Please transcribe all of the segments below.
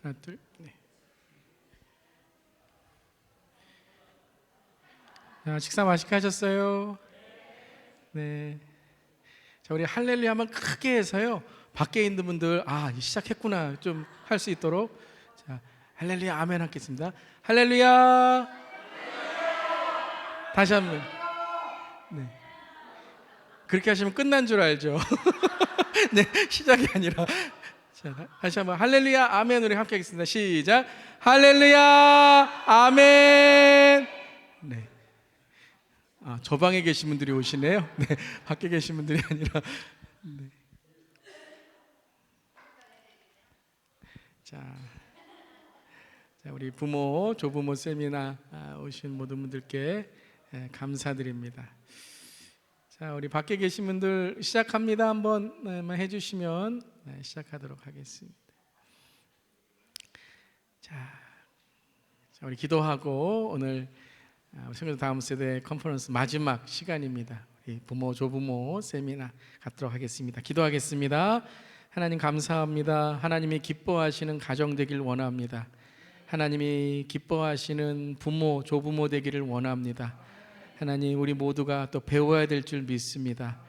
하나, 둘, 네. 자, 식사 맛있게 하셨어요? 네. 자, 우리 할렐루야 한번 크게 해서요. 밖에 있는 분들 시작했구나 좀 할 수 있도록. 자, 할렐루야 아멘 하겠습니다. 할렐루야. 다시 한번. 네. 그렇게 하시면 끝난 줄 알죠? 네, 시작이 아니라. 자, 다시 한번 할렐루야 아멘 우리 함께 하겠습니다. 시작. 할렐루야 아멘. 네. 저 방에 계신 분들이 오시네요. 네, 밖에 계신 분들이 아니라. 네. 자, 우리 부모, 조부모 세미나 오신 모든 분들께 감사드립니다. 자, 우리 밖에 계신 분들 시작합니다. 한번 해주시면 시작하도록 하겠습니다. 자, 우리 기도하고 오늘 성경 다음 세대 컨퍼런스 마지막 시간입니다. 우리 부모, 조부모 세미나 갖도록 하겠습니다. 기도하겠습니다. 하나님 감사합니다. 하나님이 기뻐하시는 가정 되길 원합니다. 하나님이 기뻐하시는 부모, 조부모 되기를 원합니다. 하나님, 우리 모두가 또 배워야 될 줄 믿습니다.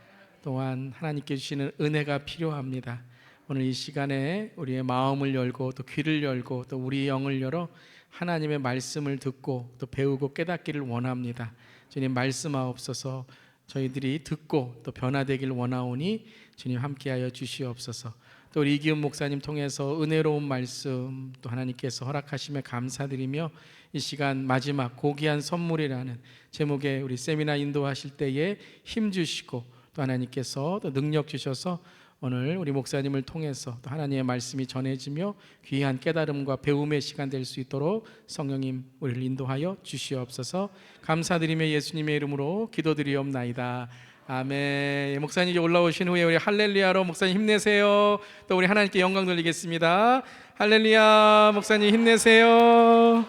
또한 하나님께 주시는 은혜가 필요합니다. 오늘 이 시간에 우리의 마음을 열고 또 귀를 열고 또 우리 영을 열어 하나님의 말씀을 듣고 또 배우고 깨닫기를 원합니다. 주님 말씀하옵소서. 저희들이 듣고 또 변화되길 원하오니 주님 함께하여 주시옵소서. 또 우리 이기훈 목사님 통해서 은혜로운 말씀 또 하나님께서 허락하심에 감사드리며 이 시간 마지막 고귀한 선물이라는 제목의 우리 세미나 인도하실 때에 힘 주시고 또 하나님께서 또 능력 주셔서 오늘 우리 목사님을 통해서 또 하나님의 말씀이 전해지며 귀한 깨달음과 배움의 시간 될 수 있도록 성령님 우리를 인도하여 주시옵소서. 감사드리며 예수님의 이름으로 기도드리옵나이다. 아멘. 목사님 올라오신 후에 우리 할렐루야로 목사님 힘내세요. 또 우리 하나님께 영광 돌리겠습니다. 할렐루야. 목사님 힘내세요.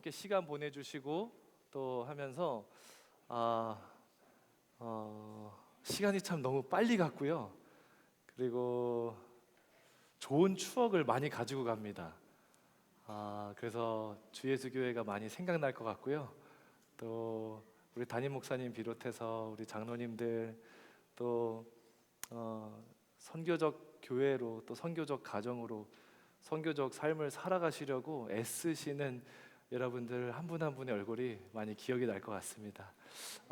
함께 시간 보내주시고 또 하면서 시간이 참 너무 빨리 갔고요. 그리고 좋은 추억을 많이 가지고 갑니다. 그래서 주 예수 교회가 많이 생각날 것 같고요. 또 우리 담임 목사님 비롯해서 우리 장로님들 또 선교적 교회로 또 선교적 가정으로 선교적 삶을 살아가시려고 애쓰시는 여러분들 한 분 한 분의 얼굴이 많이 기억이 날 것 같습니다.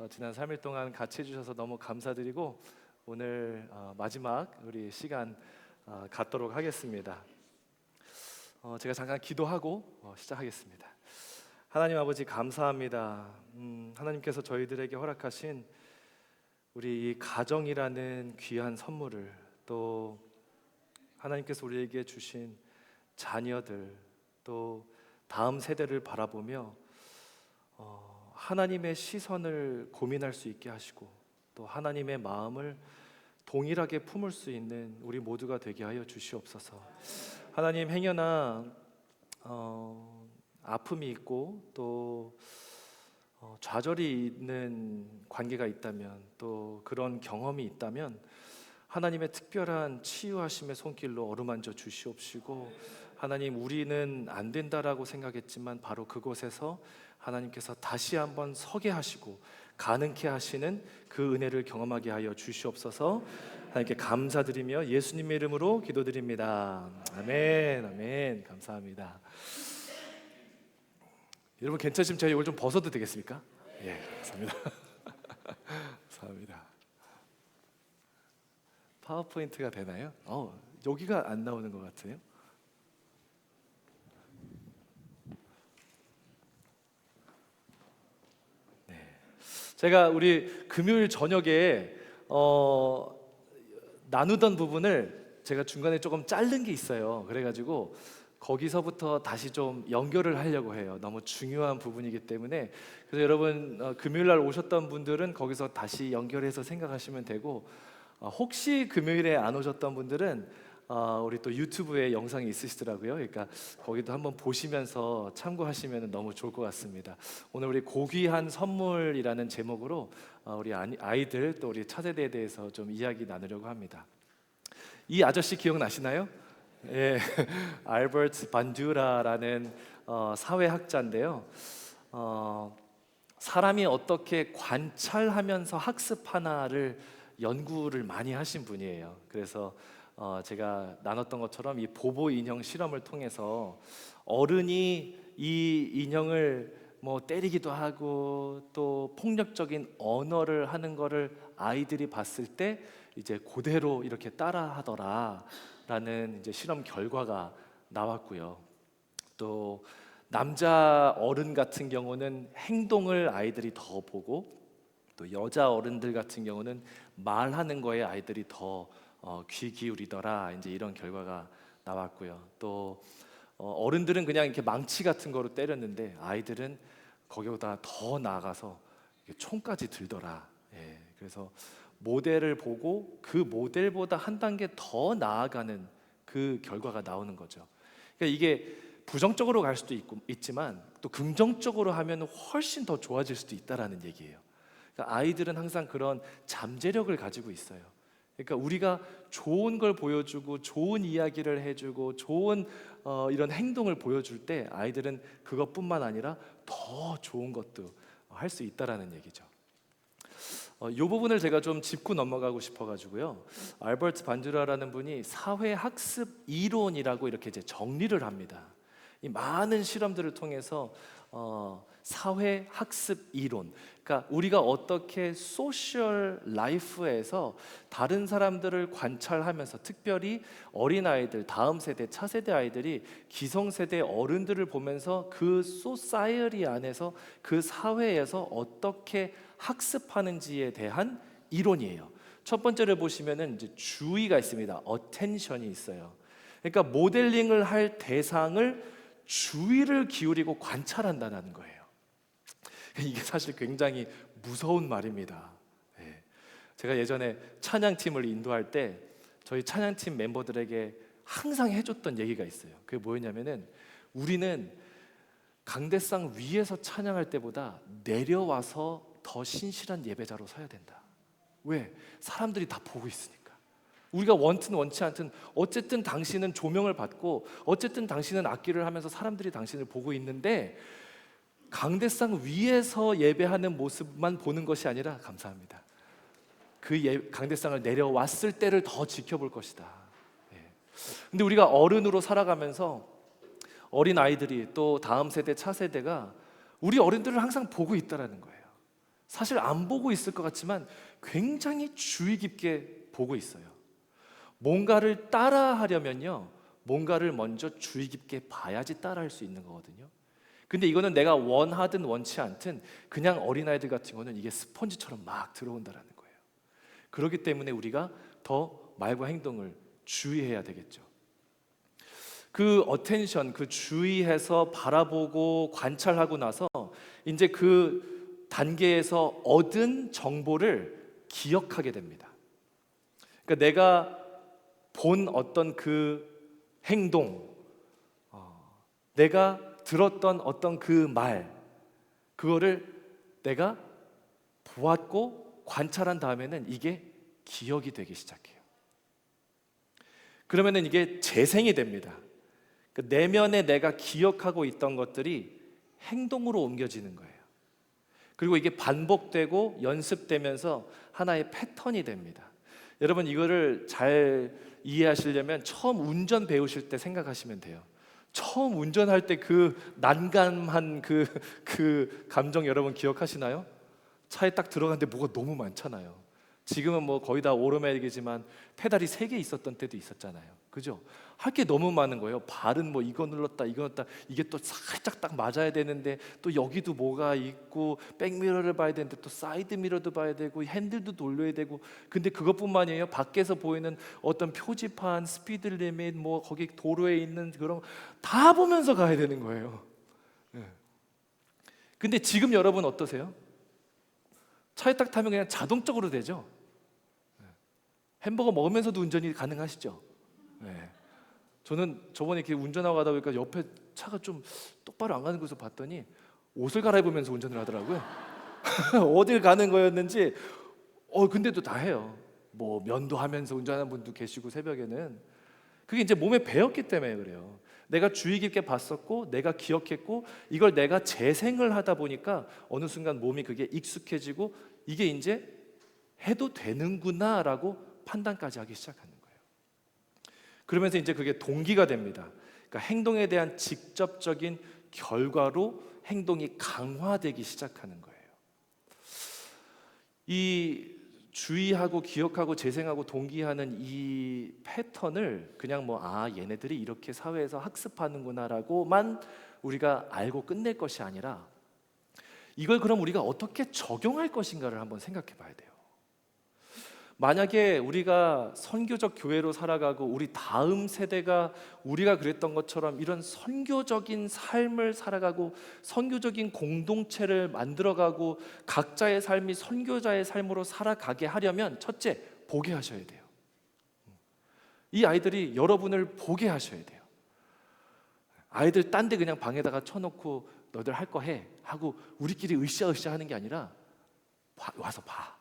지난 3일 동안 같이 해주셔서 너무 감사드리고 오늘 마지막 우리 시간 갖도록 하겠습니다. 제가 잠깐 기도하고 시작하겠습니다. 하나님 아버지 감사합니다. 하나님께서 저희들에게 허락하신 우리 이 가정이라는 귀한 선물을 또 하나님께서 우리에게 주신 자녀들 또 다음 세대를 바라보며 하나님의 시선을 고민할 수 있게 하시고 또 하나님의 마음을 동일하게 품을 수 있는 우리 모두가 되게 하여 주시옵소서. 하나님 행여나 아픔이 있고 또 좌절이 있는 관계가 있다면 또 그런 경험이 있다면 하나님의 특별한 치유하심의 손길로 어루만져 주시옵시고 하나님 우리는 안 된다라고 생각했지만 바로 그곳에서 하나님께서 다시 한번 서게 하시고 가능케 하시는 그 은혜를 경험하게 하여 주시옵소서. 하나님께 감사드리며 예수님의 이름으로 기도드립니다. 아멘. 아멘. 감사합니다. 여러분 괜찮으시면 제가 이걸 좀 벗어도 되겠습니까? 예, 감사합니다. 감사합니다. 파워포인트가 되나요? 여기가 안 나오는 것 같아요. 제가 우리 금요일 저녁에 나누던 부분을 제가 중간에 조금 자른 게 있어요. 그래가지고 거기서부터 다시 좀 연결을 하려고 해요. 너무 중요한 부분이기 때문에. 그래서 여러분 금요일 날 오셨던 분들은 거기서 다시 연결해서 생각하시면 되고, 혹시 금요일에 안 오셨던 분들은 우리 또 유튜브에 영상이 있으시더라고요. 그러니까 거기도 한번 보시면서 참고하시면 너무 좋을 것 같습니다. 오늘 우리 고귀한 선물이라는 제목으로 우리 아이들 또 우리 차세대에 대해서 좀 이야기 나누려고 합니다. 이 아저씨 기억나시나요? 예, 알버트 반듀라라는 사회학자인데요. 사람이 어떻게 관찰하면서 학습하나를 연구를 많이 하신 분이에요. 그래서 제가 나눴던 것처럼 이 보보 인형 실험을 통해서 어른이 이 인형을 뭐 때리기도 하고 또 폭력적인 언어를 하는 거를 아이들이 봤을 때 이제 그대로 이렇게 따라하더라라는 이제 실험 결과가 나왔고요. 또 남자 어른 같은 경우는 행동을 아이들이 더 보고, 또 여자 어른들 같은 경우는 말하는 거에 아이들이 더 귀 기울이더라, 이제 이런 결과가 나왔고요. 또 어른들은 그냥 이렇게 망치 같은 거로 때렸는데 아이들은 거기보다 더 나아가서 총까지 들더라. 예, 그래서 모델을 보고 그 모델보다 한 단계 더 나아가는 그 결과가 나오는 거죠. 그러니까 이게 부정적으로 갈 수도 있지만 또 긍정적으로 하면 훨씬 더 좋아질 수도 있다라는 얘기예요. 그러니까 아이들은 항상 그런 잠재력을 가지고 있어요. 그러니까 우리가 좋은 걸 보여주고 좋은 이야기를 해주고 좋은 이런 행동을 보여줄 때 아이들은 그것뿐만 아니라 더 좋은 것도 할 수 있다라는 얘기죠. 이 부분을 제가 좀 짚고 넘어가고 싶어가지고요. 알버트 반듀라라는 분이 사회학습 이론이라고 이렇게 이제 정리를 합니다. 이 많은 실험들을 통해서 사회학습 이론, 그러니까 우리가 어떻게 소셜 라이프에서 다른 사람들을 관찰하면서, 특별히 어린아이들, 다음 세대, 차세대 아이들이 기성세대 어른들을 보면서 그 소사이어티 안에서, 그 사회에서 어떻게 학습하는지에 대한 이론이에요. 첫 번째를 보시면은 이제 주의가 있습니다. attention이 있어요. 그러니까 모델링을 할 대상을 주의를 기울이고 관찰한다는 거예요. 이게 사실 굉장히 무서운 말입니다. 예. 제가 예전에 찬양팀을 인도할 때 저희 찬양팀 멤버들에게 항상 해줬던 얘기가 있어요. 그게 뭐였냐면은, 우리는 강대상 위에서 찬양할 때보다 내려와서 더 신실한 예배자로 서야 된다. 왜? 사람들이 다 보고 있으니까. 우리가 원튼 원치 않든 어쨌든 당신은 조명을 받고 어쨌든 당신은 악기를 하면서 사람들이 당신을 보고 있는데, 강대상 위에서 예배하는 모습만 보는 것이 아니라, 감사합니다, 그 강대상을 내려왔을 때를 더 지켜볼 것이다. 예. 근데 우리가 어른으로 살아가면서 어린 아이들이, 또 다음 세대, 차세대가 우리 어른들을 항상 보고 있다라는 거예요. 사실 안 보고 있을 것 같지만 굉장히 주의 깊게 보고 있어요. 뭔가를 따라하려면요, 뭔가를 먼저 주의 깊게 봐야지 따라할 수 있는 거거든요. 근데 이거는 내가 원하든 원치 않든 그냥 어린아이들 같은 경우는 이게 스펀지처럼 막 들어온다라는 거예요. 그렇기 때문에 우리가 더 말과 행동을 주의해야 되겠죠. 그 어텐션, 그 주의해서 바라보고 관찰하고 나서 이제 그 단계에서 얻은 정보를 기억하게 됩니다. 그러니까 내가 본 어떤 그 행동, 내가 들었던 어떤 그 말, 그거를 내가 보았고 관찰한 다음에는 이게 기억이 되기 시작해요. 그러면은 이게 재생이 됩니다. 그 내면에 내가 기억하고 있던 것들이 행동으로 옮겨지는 거예요. 그리고 이게 반복되고 연습되면서 하나의 패턴이 됩니다. 여러분, 이거를 잘 이해하시려면 처음 운전 배우실 때 생각하시면 돼요. 처음 운전할 때 그 난감한 그 감정 여러분 기억하시나요? 차에 딱 들어갔는데 뭐가 너무 많잖아요. 지금은 뭐 거의 다 오토매틱이지만 페달이 3개 있었던 때도 있었잖아요. 그죠? 할 게 너무 많은 거예요. 발은 뭐 이거 눌렀다 이거 눌렀다, 이게 또 살짝 딱 맞아야 되는데 또 여기도 뭐가 있고, 백미러를 봐야 되는데 또 사이드 미러도 봐야 되고, 핸들도 돌려야 되고. 근데 그것뿐만이에요. 밖에서 보이는 어떤 표지판, 스피드 리밋, 뭐 거기 도로에 있는 그런 거 다 보면서 가야 되는 거예요. 예. 근데 지금 여러분 어떠세요? 차에 딱 타면 그냥 자동적으로 되죠. 햄버거 먹으면서도 운전이 가능하시죠? 네. 저는 저번에 이렇게 운전하고 가다 보니까 옆에 차가 좀 똑바로 안 가는 곳을 봤더니 옷을 갈아입으면서 운전을 하더라고요. 어딜 가는 거였는지. 근데도 다 해요. 뭐 면도 하면서 운전하는 분도 계시고, 새벽에는. 그게 이제 몸에 배었기 때문에 그래요. 내가 주의 깊게 봤었고, 내가 기억했고, 이걸 내가 재생을 하다 보니까 어느 순간 몸이 그게 익숙해지고, 이게 이제 해도 되는구나라고 판단까지 하기 시작하는 거예요. 그러면서 이제 그게 동기가 됩니다. 그러니까 행동에 대한 직접적인 결과로 행동이 강화되기 시작하는 거예요. 이 주의하고 기억하고 재생하고 동기하는 이 패턴을 그냥 얘네들이 이렇게 사회에서 학습하는구나라고만 우리가 알고 끝낼 것이 아니라, 이걸 그럼 우리가 어떻게 적용할 것인가를 한번 생각해 봐야 돼요. 만약에 우리가 선교적 교회로 살아가고 우리 다음 세대가 우리가 그랬던 것처럼 이런 선교적인 삶을 살아가고 선교적인 공동체를 만들어가고 각자의 삶이 선교자의 삶으로 살아가게 하려면, 첫째, 보게 하셔야 돼요. 이 아이들이 여러분을 보게 하셔야 돼요. 아이들 딴 데 그냥 방에다가 쳐놓고 너희들 할 거 해 하고 우리끼리 으쌰으쌰 하는 게 아니라, 와서 봐.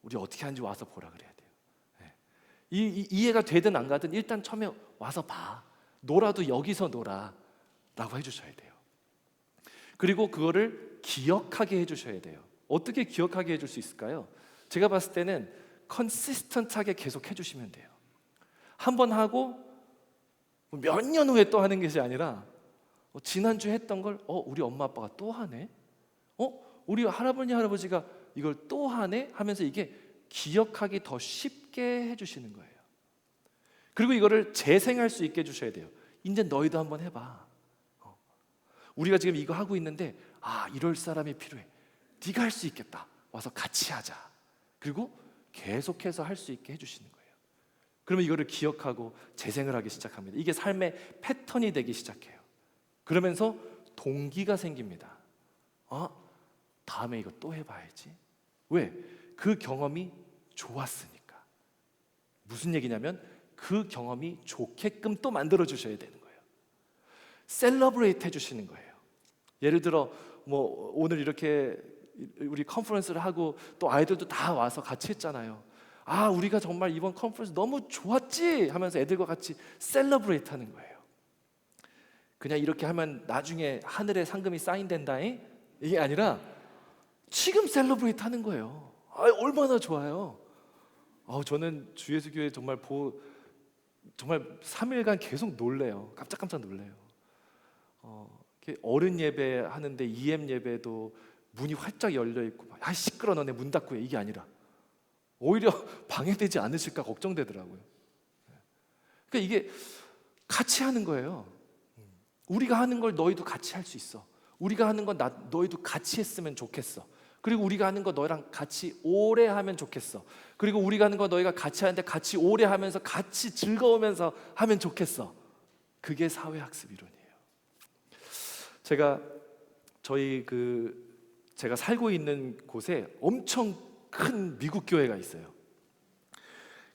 우리 어떻게 하는지 와서 보라 그래야 돼요. 이해가 되든 안 가든 일단 처음에 와서 봐. 놀아도 여기서 놀아 라고 해주셔야 돼요. 그리고 그거를 기억하게 해주셔야 돼요. 어떻게 기억하게 해줄 수 있을까요? 제가 봤을 때는 컨시스턴트하게 계속 해주시면 돼요. 한 번 하고 몇 년 후에 또 하는 것이 아니라, 지난주에 했던 걸 우리 엄마 아빠가 또 하네? 우리 할아버지 할아버지가 이걸 또 하네? 하면서 이게 기억하기 더 쉽게 해주시는 거예요. 그리고 이거를 재생할 수 있게 해주셔야 돼요. 이제 너희도 한번 해봐. 우리가 지금 이거 하고 있는데 이럴 사람이 필요해. 네가 할 수 있겠다. 와서 같이 하자. 그리고 계속해서 할 수 있게 해주시는 거예요. 그러면 이거를 기억하고 재생을 하기 시작합니다. 이게 삶의 패턴이 되기 시작해요. 그러면서 동기가 생깁니다. 다음에 이거 또 해봐야지. 왜? 그 경험이 좋았으니까. 무슨 얘기냐면 그 경험이 좋게끔 또 만들어 주셔야 되는 거예요. 셀러브레이트 해주시는 거예요. 예를 들어 오늘 이렇게 우리 컨퍼런스를 하고 또 아이들도 다 와서 같이 했잖아요. 우리가 정말 이번 컨퍼런스 너무 좋았지 하면서 애들과 같이 셀러브레이트 하는 거예요. 그냥 이렇게 하면 나중에 하늘에 상금이 쌓인댄다잉? 이게 아니라 지금 셀러브레이트 하는 거예요. 얼마나 좋아요. 저는 주 예수 교회 정말 3일간 계속 놀래요. 깜짝깜짝 놀래요. 어른 예배 하는데 EM 예배도 문이 활짝 열려 있고, 시끄러 너네 문 닫고 해, 이게 아니라 오히려 방해되지 않으실까 걱정되더라고요. 그러니까 이게 같이 하는 거예요. 우리가 하는 걸 너희도 같이 할 수 있어. 우리가 하는 건 너희도 같이 했으면 좋겠어. 그리고 우리가 하는 거 너희랑 같이 오래 하면 좋겠어. 그리고 우리가 하는 거 너희가 같이 하는데 같이 오래 하면서 같이 즐거우면서 하면 좋겠어. 그게 사회학습 이론이에요. 제가 살고 있는 곳에 엄청 큰 미국 교회가 있어요.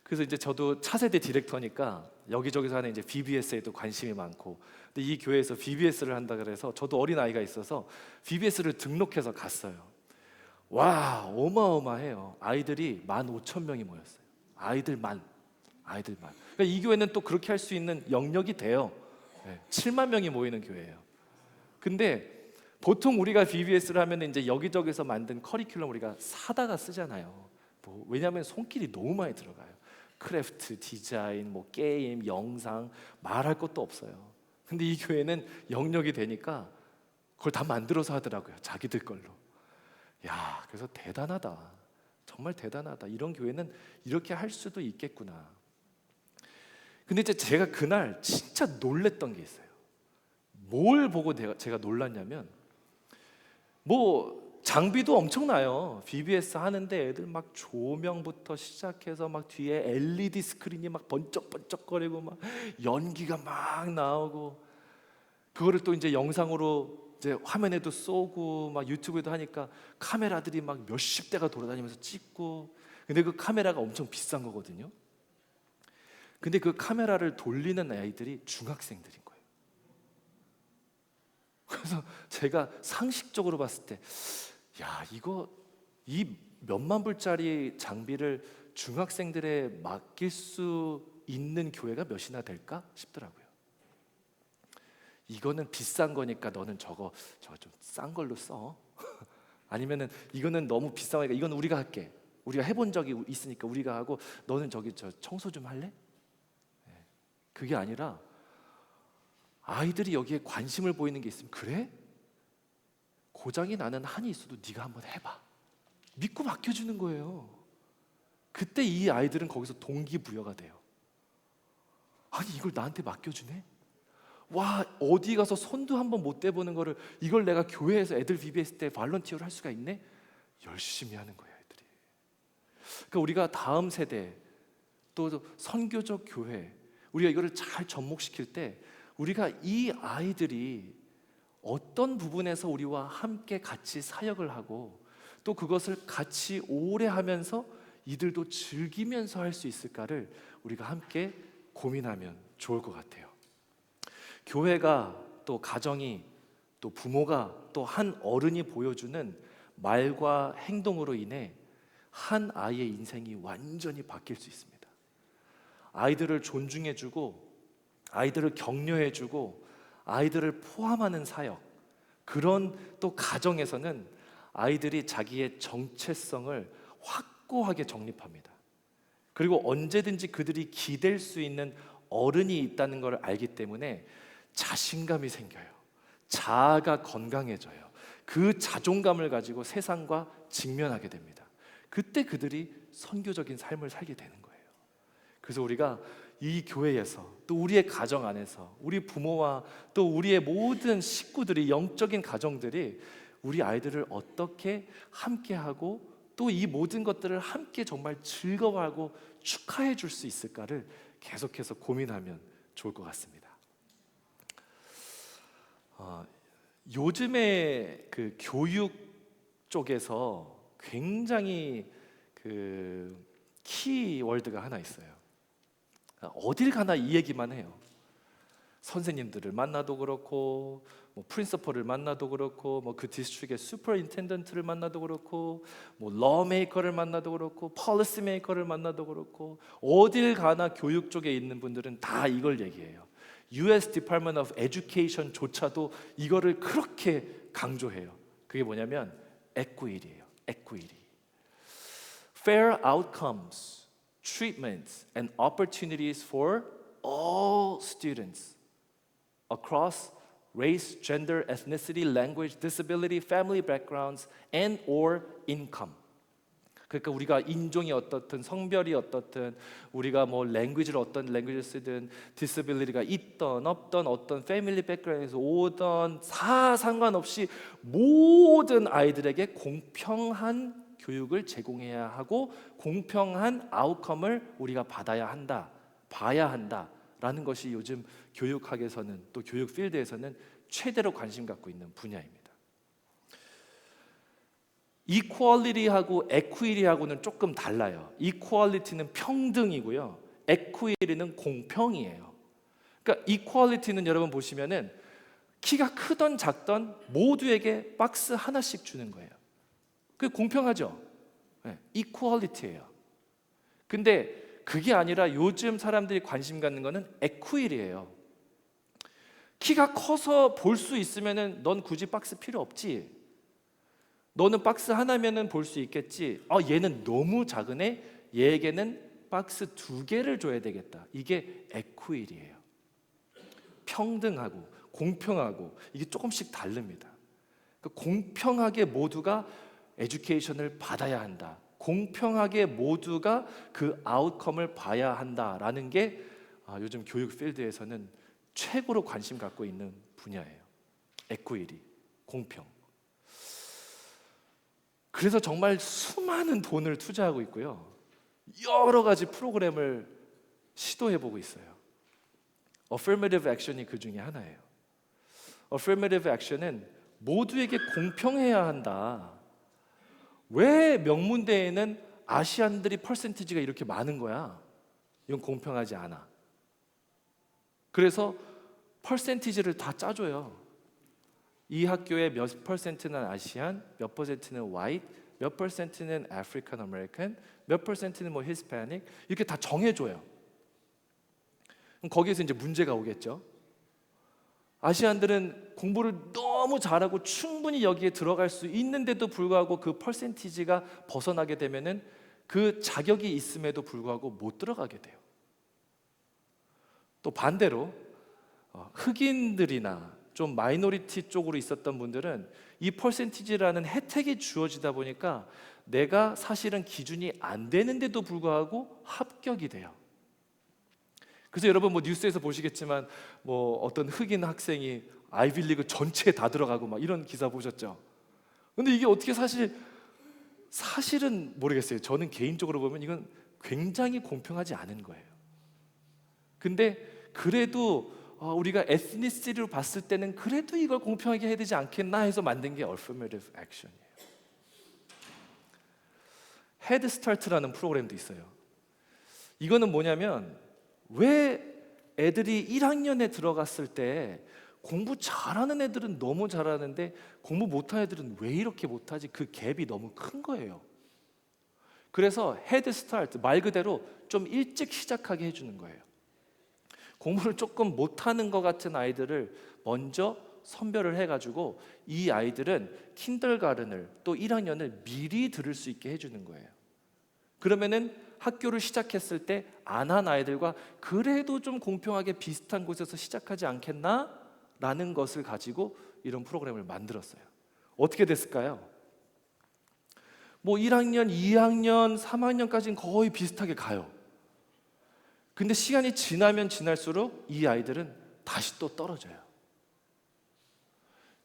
그래서 이제 저도 차세대 디렉터니까 여기저기서 하는 이제 VBS에도 관심이 많고, 근데 이 교회에서 VBS를 한다 그래서 저도 어린 아이가 있어서 VBS를 등록해서 갔어요. 와, 어마어마해요. 아이들이 15,000명이 모였어요. 아이들만. 그러니까 이 교회는 또 그렇게 할 수 있는 영역이 돼요. 7만 명이 모이는 교회예요. 근데 보통 우리가 VBS를 하면 이제 여기저기서 만든 커리큘럼 우리가 사다가 쓰잖아요. 왜냐하면 손길이 너무 많이 들어가요. 크래프트, 디자인, 게임, 영상, 말할 것도 없어요. 근데 이 교회는 영역이 되니까 그걸 다 만들어서 하더라고요. 자기들 걸로. 그래서 대단하다. 정말 대단하다. 이런 교회는 이렇게 할 수도 있겠구나. 근데 이제 제가 그날 진짜 놀랬던 게 있어요. 뭘 보고 제가 놀랐냐면, 뭐 장비도 엄청나요. VBS 하는데 애들 막 조명부터 시작해서 막 뒤에 LED 스크린이 막 번쩍번쩍거리고 막 연기가 막 나오고, 그거를 또 이제 영상으로 이제 화면에도 쏘고 막 유튜브에도 하니까 카메라들이 막 몇십 대가 돌아다니면서 찍고. 근데 그 카메라가 엄청 비싼 거거든요. 근데 그 카메라를 돌리는 아이들이 중학생들인 거예요. 그래서 제가 상식적으로 봤을 때, 야, 이 몇만 불짜리 장비를 중학생들에 맡길 수 있는 교회가 몇이나 될까 싶더라고요. 이거는 비싼 거니까 너는 저거 좀 싼 걸로 써. 아니면은 이거는 너무 비싼 거니까 이건 우리가 할게. 우리가 해본 적이 있으니까 우리가 하고, 너는 저기 청소 좀 할래? 그게 아니라 아이들이 여기에 관심을 보이는 게 있으면, 그래? 고장이 나는 한이 있어도 네가 한번 해봐. 믿고 맡겨주는 거예요. 그때 이 아이들은 거기서 동기부여가 돼요. 아니, 이걸 나한테 맡겨주네? 와, 어디 가서 손도 한번 못 대보는 거를 이걸 내가 교회에서 애들 VBS 때 발런티어를 할 수가 있네? 열심히 하는 거예요, 애들이. 그러니까 우리가 다음 세대, 또 선교적 교회, 우리가 이거를 잘 접목시킬 때 우리가 이 아이들이 어떤 부분에서 우리와 함께 같이 사역을 하고, 또 그것을 같이 오래 하면서 이들도 즐기면서 할 수 있을까를 우리가 함께 고민하면 좋을 것 같아요. 교회가, 또 가정이, 또 부모가, 또 한 어른이 보여주는 말과 행동으로 인해 한 아이의 인생이 완전히 바뀔 수 있습니다. 아이들을 존중해주고, 아이들을 격려해주고, 아이들을 포함하는 사역, 그런 또 가정에서는 아이들이 자기의 정체성을 확고하게 정립합니다. 그리고 언제든지 그들이 기댈 수 있는 어른이 있다는 걸 알기 때문에 자신감이 생겨요. 자아가 건강해져요. 그 자존감을 가지고 세상과 직면하게 됩니다. 그때 그들이 선교적인 삶을 살게 되는 거예요. 그래서 우리가 이 교회에서, 또 우리의 가정 안에서, 우리 부모와 또 우리의 모든 식구들이, 영적인 가정들이 우리 아이들을 어떻게 함께하고, 또 이 모든 것들을 함께 정말 즐거워하고 축하해 줄 수 있을까를 계속해서 고민하면 좋을 것 같습니다. 요즘에 그 교육 쪽에서 굉장히 그 키워드가 하나 있어요. 어딜 가나 이 얘기만 해요. 선생님들을 만나도 그렇고, 뭐 프린시퍼를 만나도 그렇고, 뭐 그 디스트릭의 슈퍼인텐던트를 만나도 그렇고, 뭐 러메이커를 만나도 그렇고, 폴리시 메이커를 만나도 그렇고, 어딜 가나 교육 쪽에 있는 분들은 다 이걸 얘기해요. US Department of Education조차도 이거를 그렇게 강조해요. 그게 뭐냐면 equity예요. equity. Fair outcomes, treatments and opportunities for all students across race, gender, ethnicity, language, disability, family backgrounds and or income. 그러니까 우리가 인종이 어떻든, 성별이 어떻든, 우리가 뭐 랭귀지를 어떤 랭귀지를 쓰든, 디스빌리티가 있던 없던, 어떤 패밀리 백그라운드에서 오던 상관없이 모든 아이들에게 공평한 교육을 제공해야 하고, 공평한 아웃컴을 우리가 받아야 한다, 봐야 한다라는 것이 요즘 교육학에서는, 또 교육 필드에서는 최대로 관심 갖고 있는 분야입니다. 이퀄리티하고 에퀴리하고는 조금 달라요. 이퀄리티는 평등이고요, 에퀴리는 공평이에요. 그러니까 이퀄리티는 여러분 보시면은 키가 크던 작던 모두에게 박스 하나씩 주는 거예요. 그게 공평하죠. 네, 이퀄리티예요. 근데 그게 아니라 요즘 사람들이 관심 갖는 거는 에퀴리예요. 키가 커서 볼 수 있으면은 넌 굳이 박스 필요 없지. 너는 박스 하나면은 볼 수 있겠지. 얘는 너무 작으네. 얘에게는 박스 2개를 줘야 되겠다. 이게 에퀴리예요. 평등하고 공평하고 이게 조금씩 다릅니다. 그러니까 공평하게 모두가 에듀케이션을 받아야 한다. 공평하게 모두가 그 아웃컴을 봐야 한다라는 게 요즘 교육 필드에서는 최고로 관심 갖고 있는 분야예요. 에퀴티, 공평. 그래서 정말 수많은 돈을 투자하고 있고요. 여러 가지 프로그램을 시도해보고 있어요. Affirmative Action이 그 중에 하나예요. Affirmative Action은 모두에게 공평해야 한다. 왜 명문대에는 아시안들이 퍼센티지가 이렇게 많은 거야? 이건 공평하지 않아. 그래서 퍼센티지를 다 짜줘요. 이 학교의 몇 퍼센트는 아시안, 몇 퍼센트는 화이트, 몇 퍼센트는 아프리칸 아메리칸, 몇 퍼센트는 뭐 히스패닉, 이렇게 다 정해줘요. 그럼 거기에서 이제 문제가 오겠죠. 아시안들은 공부를 너무 잘하고 충분히 여기에 들어갈 수 있는데도 불구하고 그 퍼센티지가 벗어나게 되면은 그 자격이 있음에도 불구하고 못 들어가게 돼요. 또 반대로 흑인들이나 좀 마이너리티 쪽으로 있었던 분들은 이 퍼센티지라는 혜택이 주어지다 보니까 내가 사실은 기준이 안 되는데도 불구하고 합격이 돼요. 그래서 여러분 뭐 뉴스에서 보시겠지만 뭐 어떤 흑인 학생이 아이비리그 전체에 다 들어가고 막 이런 기사 보셨죠? 근데 이게 어떻게 사실은 모르겠어요. 저는 개인적으로 보면 이건 굉장히 공평하지 않은 거예요. 근데 그래도 우리가 에스니시티로 봤을 때는 그래도 이걸 공평하게 해야 되지 않겠나 해서 만든 게 Affirmative Action이에요. 헤드스타트라는 프로그램도 있어요. 이거는 뭐냐면 왜 애들이 1학년에 들어갔을 때 공부 잘하는 애들은 너무 잘하는데 공부 못하는 애들은 왜 이렇게 못하지? 그 갭이 너무 큰 거예요. 그래서 헤드스타트, 말 그대로 좀 일찍 시작하게 해주는 거예요. 공부를 조금 못하는 것 같은 아이들을 먼저 선별을 해가지고 이 아이들은 킨들가른을 또 1학년을 미리 들을 수 있게 해주는 거예요. 그러면은 학교를 시작했을 때 안 한 아이들과 그래도 좀 공평하게 비슷한 곳에서 시작하지 않겠나? 라는 것을 가지고 이런 프로그램을 만들었어요. 어떻게 됐을까요? 뭐 1학년, 2학년, 3학년까지는 거의 비슷하게 가요. 근데 시간이 지나면 지날수록 이 아이들은 다시 또 떨어져요.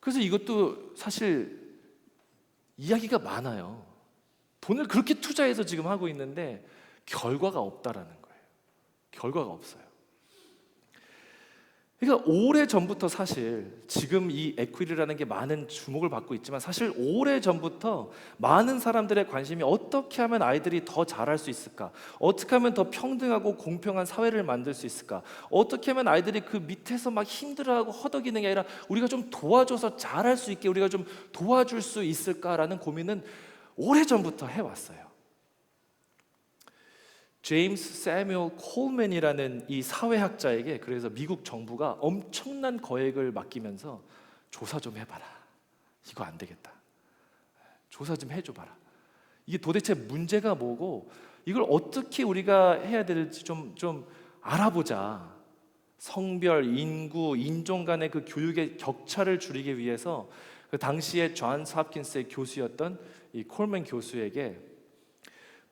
그래서 이것도 사실 이야기가 많아요. 돈을 그렇게 투자해서 지금 하고 있는데 결과가 없다라는 거예요. 결과가 없어요. 그러니까 오래전부터 사실 지금 이 에퀴티라는 게 많은 주목을 받고 있지만 사실 오래전부터 많은 사람들의 관심이 어떻게 하면 아이들이 더 잘할 수 있을까? 어떻게 하면 더 평등하고 공평한 사회를 만들 수 있을까? 어떻게 하면 아이들이 그 밑에서 막 힘들어하고 허덕이는 게 아니라 우리가 좀 도와줘서 잘할 수 있게 우리가 좀 도와줄 수 있을까라는 고민은 오래전부터 해왔어요. 제임스 세뮤얼 콜맨이라는 이 사회학자에게 그래서 미국 정부가 엄청난 거액을 맡기면서 조사 좀 해봐라. 이거 안 되겠다. 조사 좀 해줘봐라. 이게 도대체 문제가 뭐고 이걸 어떻게 우리가 해야 될지 좀 알아보자. 성별, 인구, 인종 간의 그 교육의 격차를 줄이기 위해서 그 당시에 존스 홉킨스의 교수였던 이 콜맨 교수에게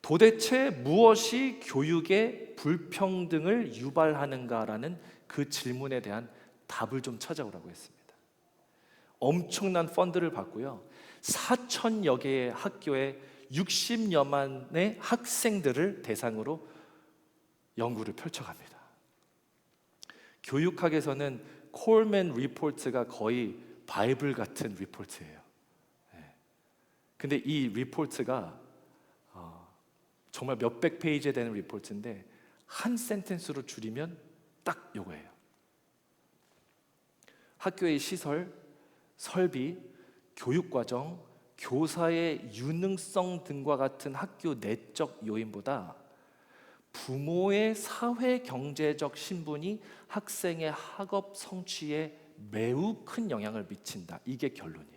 도대체 무엇이 교육의 불평등을 유발하는가라는 그 질문에 대한 답을 좀 찾아오라고 했습니다. 엄청난 펀드를 받고요. 4,000여 개의 학교에 60여만의 학생들을 대상으로 연구를 펼쳐갑니다. 교육학에서는 콜맨 리포트가 거의 바이블 같은 리포트예요. 근데 이 리포트가 정말 몇백 페이지에 되는 리포트인데 한 센텐스로 줄이면 딱 요거예요. 학교의 시설, 설비, 교육과정, 교사의 유능성 등과 같은 학교 내적 요인보다 부모의 사회 경제적 신분이 학생의 학업 성취에 매우 큰 영향을 미친다. 이게 결론이에요.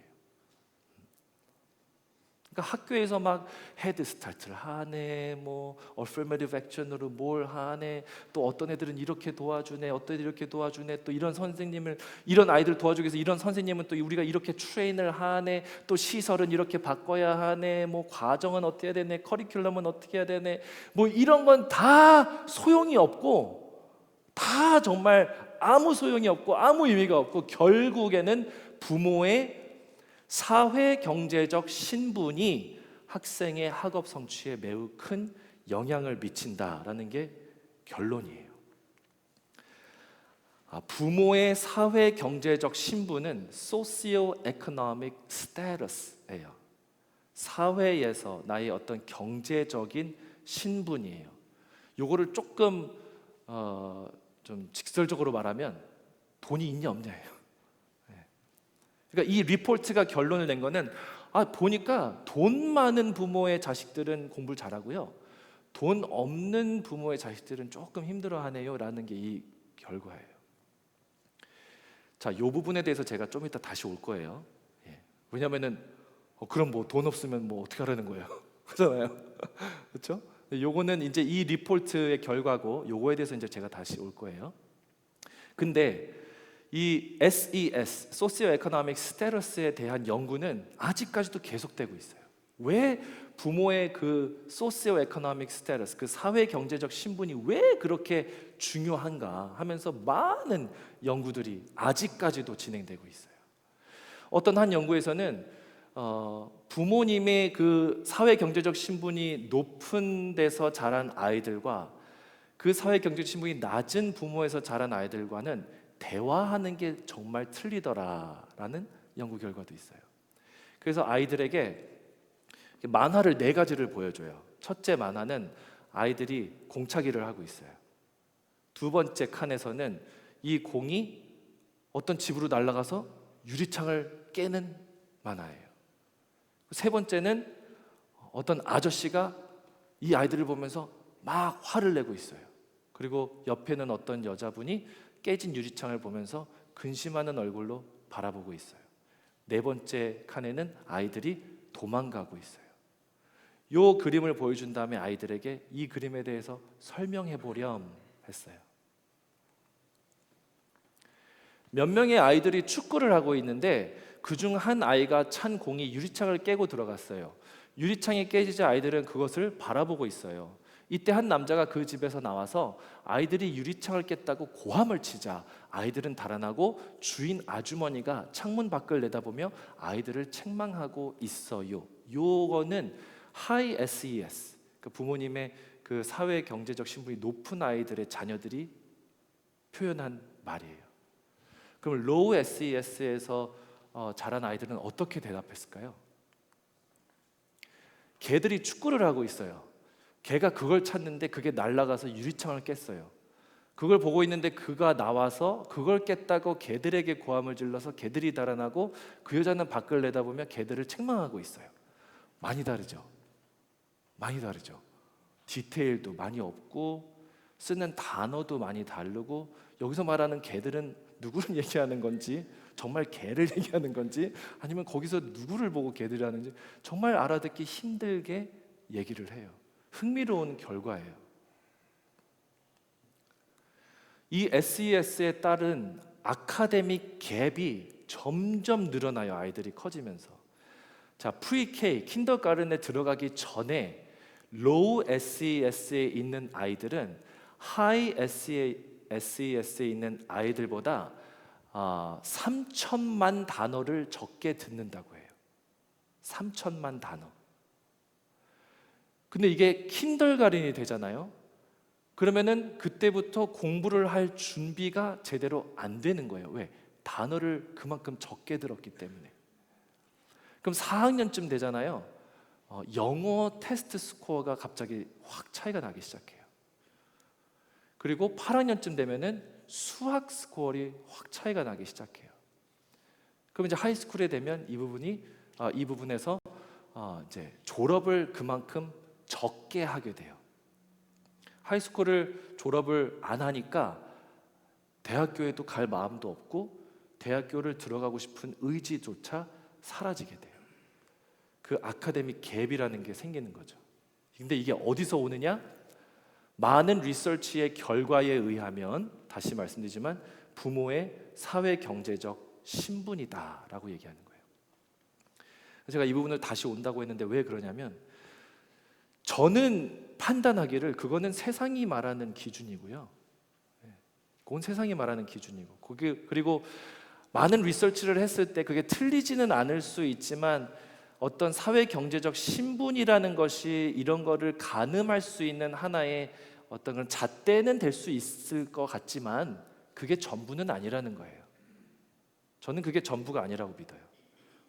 그러니까 학교에서 막 헤드 스타트를 하네, 뭐 어퍼머티브 액션으로 뭘 하네, 또 어떤 애들은 이렇게 도와주네, 어떤 애들이 이렇게 도와주네, 또 이런 선생님을 이런 아이들 도와주기 위해서 이런 선생님은 또 우리가 이렇게 트레인을 하네, 또 시설은 이렇게 바꿔야 하네, 뭐 과정은 어떻게 해야 되네, 커리큘럼은 어떻게 해야 되네, 뭐 이런 건 다 소용이 없고 다 정말 아무 소용이 없고 아무 의미가 없고 결국에는 부모의 사회 경제적 신분이 학생의 학업 성취에 매우 큰 영향을 미친다라는 게 결론이에요. 부모의 사회 경제적 신분은 socio-economic status예요. 사회에서 나의 어떤 경제적인 신분이에요. 요거를 조금 좀 직설적으로 말하면 돈이 있냐 없냐예요. 그러니까 이 리포트가 결론을 낸 거는 보니까 돈 많은 부모의 자식들은 공부를 잘하고요, 돈 없는 부모의 자식들은 조금 힘들어하네요라는 게 이 결과예요. 자, 이 부분에 대해서 제가 좀 이따 다시 올 거예요. 왜냐하면은 그럼 뭐 돈 없으면 뭐 어떻게 하라는 거예요? 그렇잖아요. 그렇죠? 요거는 이제 이 리포트의 결과고 요거에 대해서 이제 제가 다시 올 거예요. 근데 이 SES, Socio-Economic Status에 대한 연구는 아직까지도 계속되고 있어요. 왜 부모의 그 Socio-Economic Status, 그 사회 경제적 신분이 왜 그렇게 중요한가 하면서 많은 연구들이 아직까지도 진행되고 있어요. 어떤 한 연구에서는 부모님의 그 사회 경제적 신분이 높은 데서 자란 아이들과 그 사회 경제적 신분이 낮은 부모에서 자란 아이들과는 대화하는 게 정말 틀리더라라는 연구 결과도 있어요. 그래서 아이들에게 만화를 4가지를 보여줘요. 첫째 만화는 아이들이 공차기를 하고 있어요. 두 번째 칸에서는 이 공이 어떤 집으로 날아가서 유리창을 깨는 만화예요. 세 번째는 어떤 아저씨가 이 아이들을 보면서 막 화를 내고 있어요. 그리고 옆에는 어떤 여자분이 깨진 유리창을 보면서 근심하는 얼굴로 바라보고 있어요. 네 번째 칸에는 아이들이 도망가고 있어요. 이 그림을 보여준 다음에 아이들에게 이 그림에 대해서 설명해 보렴 했어요. 몇 명의 아이들이 축구를 하고 있는데 그중 한 아이가 찬 공이 유리창을 깨고 들어갔어요. 유리창이 깨지자 아이들은 그것을 바라보고 있어요. 이때 한 남자가 그 집에서 나와서 아이들이 유리창을 깼다고 고함을 치자 아이들은 달아나고 주인 아주머니가 창문 밖을 내다보며 아이들을 책망하고 있어요. 요거는 하이 SES, 그 부모님의 그 사회 경제적 신분이 높은 아이들의 자녀들이 표현한 말이에요. 그럼 로우 SES에서 자란 아이들은 어떻게 대답했을까요? 개들이 축구를 하고 있어요. 개가 그걸 찾는데 그게 날아가서 유리창을 깼어요. 그걸 보고 있는데 그가 나와서 그걸 깼다고 개들에게 고함을 질러서 개들이 달아나고 그 여자는 밖을 내다보며 개들을 책망하고 있어요. 많이 다르죠? 많이 다르죠? 디테일도 많이 없고 쓰는 단어도 많이 다르고 여기서 말하는 개들은 누구를 얘기하는 건지, 정말 개를 얘기하는 건지 아니면 거기서 누구를 보고 개들이 하는지 정말 알아듣기 힘들게 얘기를 해요. 흥미로운 결과예요. 이 SES에 따른 아카데믹 갭이 점점 늘어나요. 아이들이 커지면서. 자, 프리-K, 킨더가른에 들어가기 전에 로우 SES에 있는 아이들은 하이 SES에 있는 아이들보다 3천만 단어를 적게 듣는다고 해요. 3천만 단어. 근데 이게 킨더가른이 되잖아요. 그러면은 그때부터 공부를 할 준비가 제대로 안 되는 거예요. 왜? 단어를 그만큼 적게 들었기 때문에. 그럼 4학년쯤 되잖아요. 영어 테스트 스코어가 갑자기 확 차이가 나기 시작해요. 그리고 8학년쯤 되면은 수학 스코어이 확 차이가 나기 시작해요. 그럼 이제 하이스쿨에 되면 이 부분에서 이제 졸업을 그만큼 적게 하게 돼요. 하이스쿨을 졸업을 안 하니까 대학교에도 갈 마음도 없고 대학교를 들어가고 싶은 의지조차 사라지게 돼요. 그 아카데믹 갭이라는 게 생기는 거죠. 근데 이게 어디서 오느냐? 많은 리서치의 결과에 의하면 다시 말씀드리지만 부모의 사회 경제적 신분이다라고 얘기하는 거예요. 제가 이 부분을 다시 온다고 했는데 왜 그러냐면 저는 판단하기를 그거는 세상이 말하는 기준이고요. 그건 세상이 말하는 기준이고, 그리고 많은 리서치를 했을 때 그게 틀리지는 않을 수 있지만 어떤 사회 경제적 신분이라는 것이 이런 거를 가늠할 수 있는 하나의 어떤 그런 잣대는 될 수 있을 것 같지만 그게 전부는 아니라는 거예요. 저는 그게 전부가 아니라고 믿어요.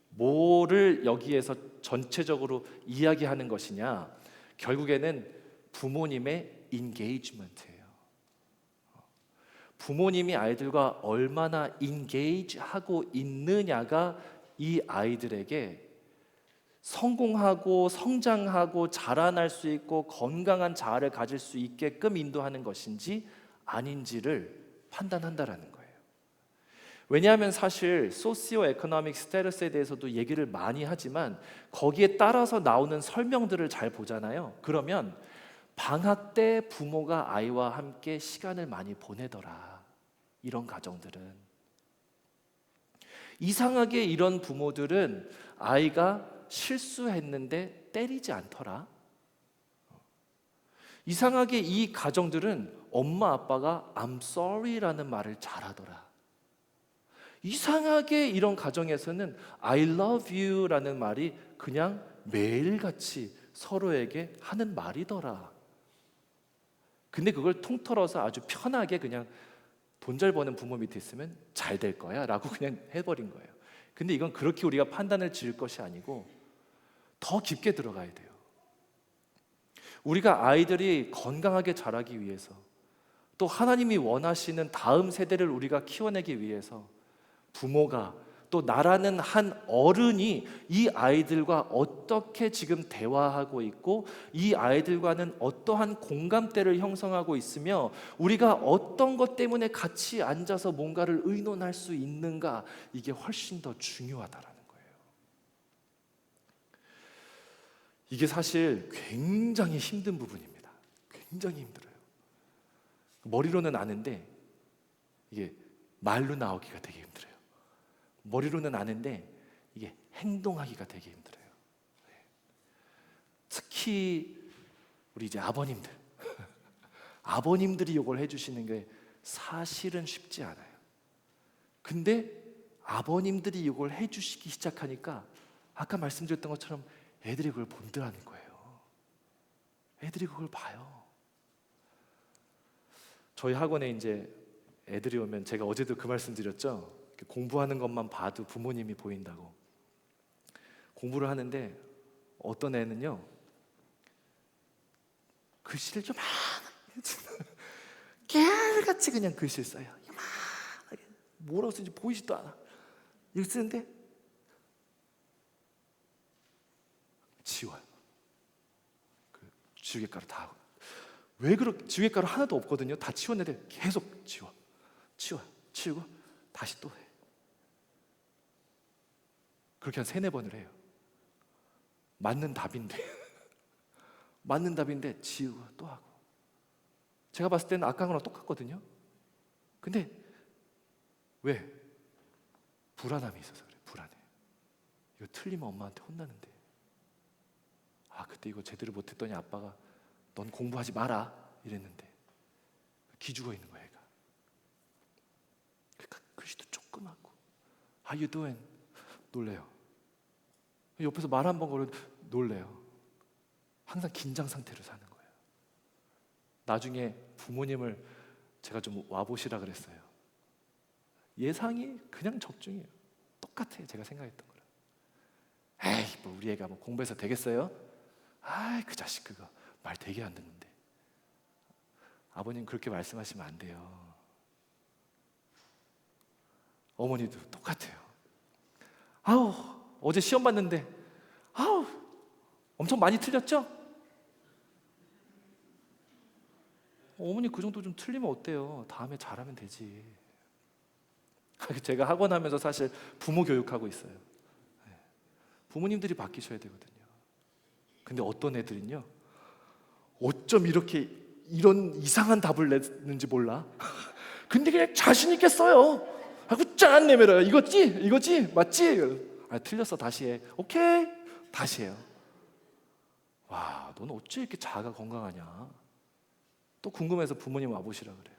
뭐를 여기에서 전체적으로 이야기하는 것이냐? 결국에는 부모님의 인게이지먼트예요. 부모님이 아이들과 얼마나 인게이지하고 있느냐가 이 아이들에게 성공하고 성장하고 자라날 수 있고 건강한 자아를 가질 수 있게끔 인도하는 것인지 아닌지를 판단한다라는 거예요. 왜냐하면 사실 소시오 에코노믹 스테러스에 대해서도 얘기를 많이 하지만 거기에 따라서 나오는 설명들을 잘 보잖아요. 그러면 방학 때 부모가 아이와 함께 시간을 많이 보내더라. 이런 가정들은 이상하게 이런 부모들은 아이가 실수했는데 때리지 않더라. 이상하게 이 가정들은 엄마 아빠가 I'm sorry라는 말을 잘하더라. 이상하게 이런 가정에서는 I love you라는 말이 그냥 매일같이 서로에게 하는 말이더라. 근데 그걸 통틀어서 아주 편하게 그냥 돈 잘 버는 부모 밑에 있으면 잘 될 거야 라고 그냥 해버린 거예요. 근데 이건 그렇게 우리가 판단을 지을 것이 아니고 더 깊게 들어가야 돼요. 우리가 아이들이 건강하게 자라기 위해서 또 하나님이 원하시는 다음 세대를 우리가 키워내기 위해서 부모가 또 나라는 한 어른이 이 아이들과 어떻게 지금 대화하고 있고 이 아이들과는 어떠한 공감대를 형성하고 있으며 우리가 어떤 것 때문에 같이 앉아서 뭔가를 의논할 수 있는가, 이게 훨씬 더 중요하다라는 거예요. 이게 사실 굉장히 힘든 부분입니다. 굉장히 힘들어요. 머리로는 아는데 이게 말로 나오기가 되게 힘들어요. 머리로는 아는데 이게 행동하기가 되게 힘들어요. 특히 우리 이제 아버님들 아버님들이 이걸 해주시는 게 사실은 쉽지 않아요. 근데 아버님들이 이걸 해주시기 시작하니까 아까 말씀드렸던 것처럼 애들이 그걸 본드라는 거예요. 애들이 그걸 봐요. 저희 학원에 이제 애들이 오면 제가 어제도 그 말씀 드렸죠. 공부하는 것만 봐도 부모님이 보인다고. 공부를 하는데 어떤 애는요 글씨를 좀 깨알같이 그냥 글씨를 써요. 이만하게 뭐라고 쓰는지 보이지도 않아. 이거 쓰는데 지워요. 그 지우개가루 다 하고. 왜 그렇게 지우개가루 하나도 없거든요. 다 치웠는데 계속 치우고 다시 또 해. 그렇게 한 3-4번을 해요. 맞는 답인데 지우고 또 하고. 제가 봤을 때는 아까 거랑 똑같거든요. 근데 왜? 불안함이 있어서 그래. 불안해. 이거 틀리면 엄마한테 혼나는데. 그때 이거 제대로 못했더니 아빠가 넌 공부하지 마라 이랬는데 기죽어 있는 거야 얘가. 그러니까 글씨도 조그맣고 How you doing? 놀래요. 옆에서 말 한 번 걸어도 놀래요. 항상 긴장 상태로 사는 거예요. 나중에 부모님을 제가 좀 와보시라 그랬어요. 예상이 그냥 적중해요. 똑같아요. 제가 생각했던 거랑. 에이 뭐 우리 애가 뭐 공부해서 되겠어요? 그 자식 그거 말 되게 안 듣는데. 아버님 그렇게 말씀하시면 안 돼요. 어머니도 똑같아요. 어제 시험 봤는데 엄청 많이 틀렸죠? 어머니 그 정도 좀 틀리면 어때요? 다음에 잘하면 되지. 제가 학원 하면서 사실 부모 교육하고 있어요. 부모님들이 바뀌셔야 되거든요. 근데 어떤 애들은요 어쩜 이렇게 이런 이상한 답을 냈는지 몰라. 근데 그냥 자신 있게 써요. 하고 짠 내밀어요. 이거지? 맞지? 틀렸어. 다시 해. 오케이. 다시 해요. 와, 너는 어째 이렇게 자아가 건강하냐? 또 궁금해서 부모님 와보시라 그래요.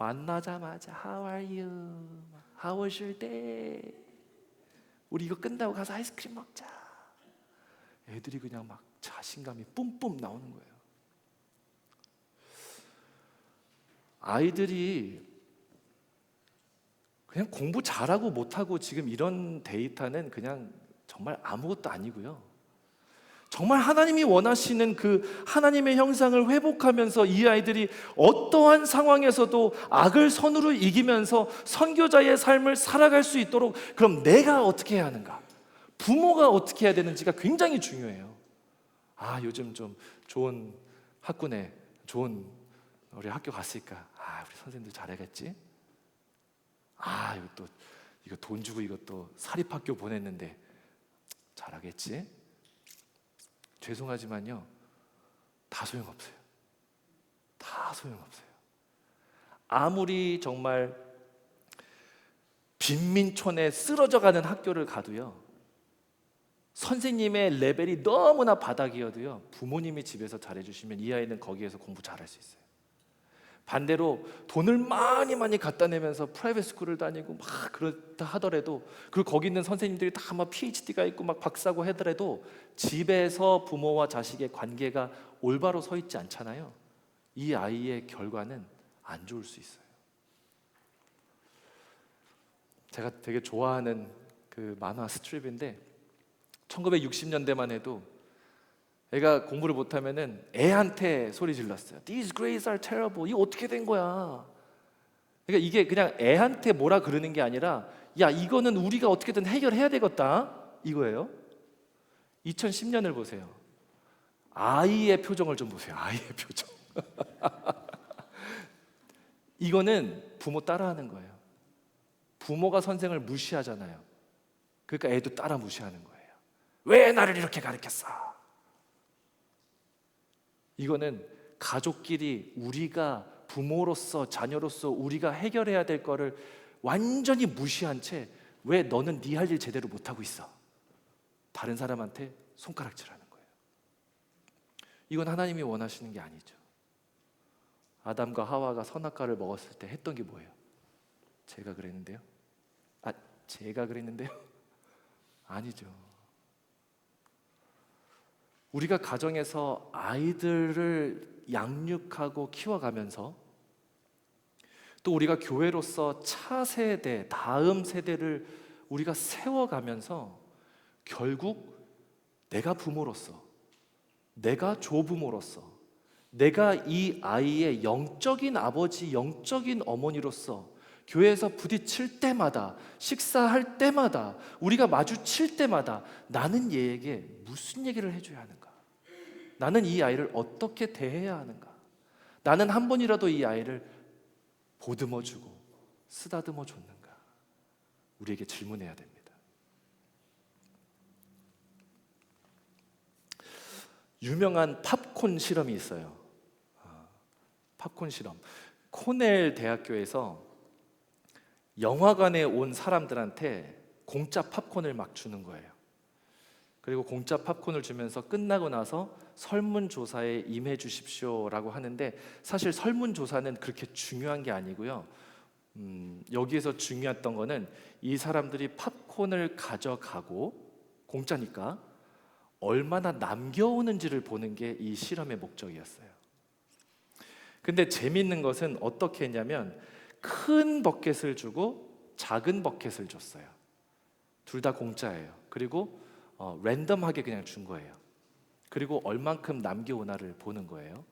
만나자마자 How are you? How was your day? 우리 이거 끝나고 가서 아이스크림 먹자. 애들이 그냥 막 자신감이 뿜뿜 나오는 거예요. 아이들이 그냥 공부 잘하고 못하고 지금 이런 데이터는 그냥 정말 아무것도 아니고요. 정말 하나님이 원하시는 그 하나님의 형상을 회복하면서 이 아이들이 어떠한 상황에서도 악을 선으로 이기면서 선교자의 삶을 살아갈 수 있도록 그럼 내가 어떻게 해야 하는가? 부모가 어떻게 해야 되는지가 굉장히 중요해요. 아, 요즘 좀 좋은 학군에 좋은 우리 학교 갔으니까 우리 선생님들 잘하겠지? 이거 돈 주고 이것도 사립학교 보냈는데 잘하겠지? 죄송하지만요, 다 소용없어요. 다 소용없어요. 아무리 정말 빈민촌에 쓰러져가는 학교를 가도요, 선생님의 레벨이 너무나 바닥이어도요, 부모님이 집에서 잘해주시면 이 아이는 거기에서 공부 잘할 수 있어요. 반대로 돈을 많이 갖다 내면서 프라이빗 스쿨을 다니고 막 그렇다 하더라도, 그리고 거기 있는 선생님들이 다 막 PhD가 있고 막 박사고 하더라도 집에서 부모와 자식의 관계가 올바로 서 있지 않잖아요. 이 아이의 결과는 안 좋을 수 있어요. 제가 되게 좋아하는 그 만화 스트립인데 1960년대만 해도 애가 공부를 못하면은 애한테 소리 질렀어요. These grades are terrible. 이거 어떻게 된 거야? 그러니까 이게 그냥 애한테 뭐라 그러는 게 아니라, 야, 이거는 우리가 어떻게든 해결해야 되겠다, 이거예요. 2010년을 보세요. 아이의 표정을 좀 보세요. 아이의 표정. 이거는 부모 따라하는 거예요. 부모가 선생을 무시하잖아요. 그러니까 애도 따라 무시하는 거예요. 왜 나를 이렇게 가르쳤어? 이거는 가족끼리 우리가 부모로서 자녀로서 우리가 해결해야 될 거를 완전히 무시한 채 왜 너는 네 할 일 제대로 못하고 있어? 다른 사람한테 손가락질하는 거예요. 이건 하나님이 원하시는 게 아니죠. 아담과 하와가 선악과를 먹었을 때 했던 게 뭐예요? 제가 그랬는데요? 제가 그랬는데요? 아니죠. 우리가 가정에서 아이들을 양육하고 키워가면서 또 우리가 교회로서 차세대, 다음 세대를 우리가 세워가면서 결국 내가 부모로서, 내가 조부모로서, 내가 이 아이의 영적인 아버지, 영적인 어머니로서 교회에서 부딪힐 때마다, 식사할 때마다, 우리가 마주칠 때마다 나는 얘에게 무슨 얘기를 해줘야 하는가? 나는 이 아이를 어떻게 대해야 하는가? 나는 한 번이라도 이 아이를 보듬어주고 쓰다듬어 줬는가? 우리에게 질문해야 됩니다. 유명한 팝콘 실험이 있어요. 팝콘 실험. 코넬 대학교에서 영화관에 온 사람들한테 공짜 팝콘을 막 주는 거예요. 그리고 공짜 팝콘을 주면서 끝나고 나서 설문조사에 임해 주십시오라고 하는데, 사실 설문조사는 그렇게 중요한 게 아니고요. 여기에서 중요했던 거는 이 사람들이 팝콘을 가져가고 공짜니까 얼마나 남겨오는지를 보는 게 이 실험의 목적이었어요. 근데 재밌는 것은 어떻게 했냐면 큰 버켓을 주고 작은 버켓을 줬어요. 둘 다 공짜예요. 그리고 랜덤하게 그냥 준 거예요. 그리고 얼만큼 남겨오나를 보는 거예요.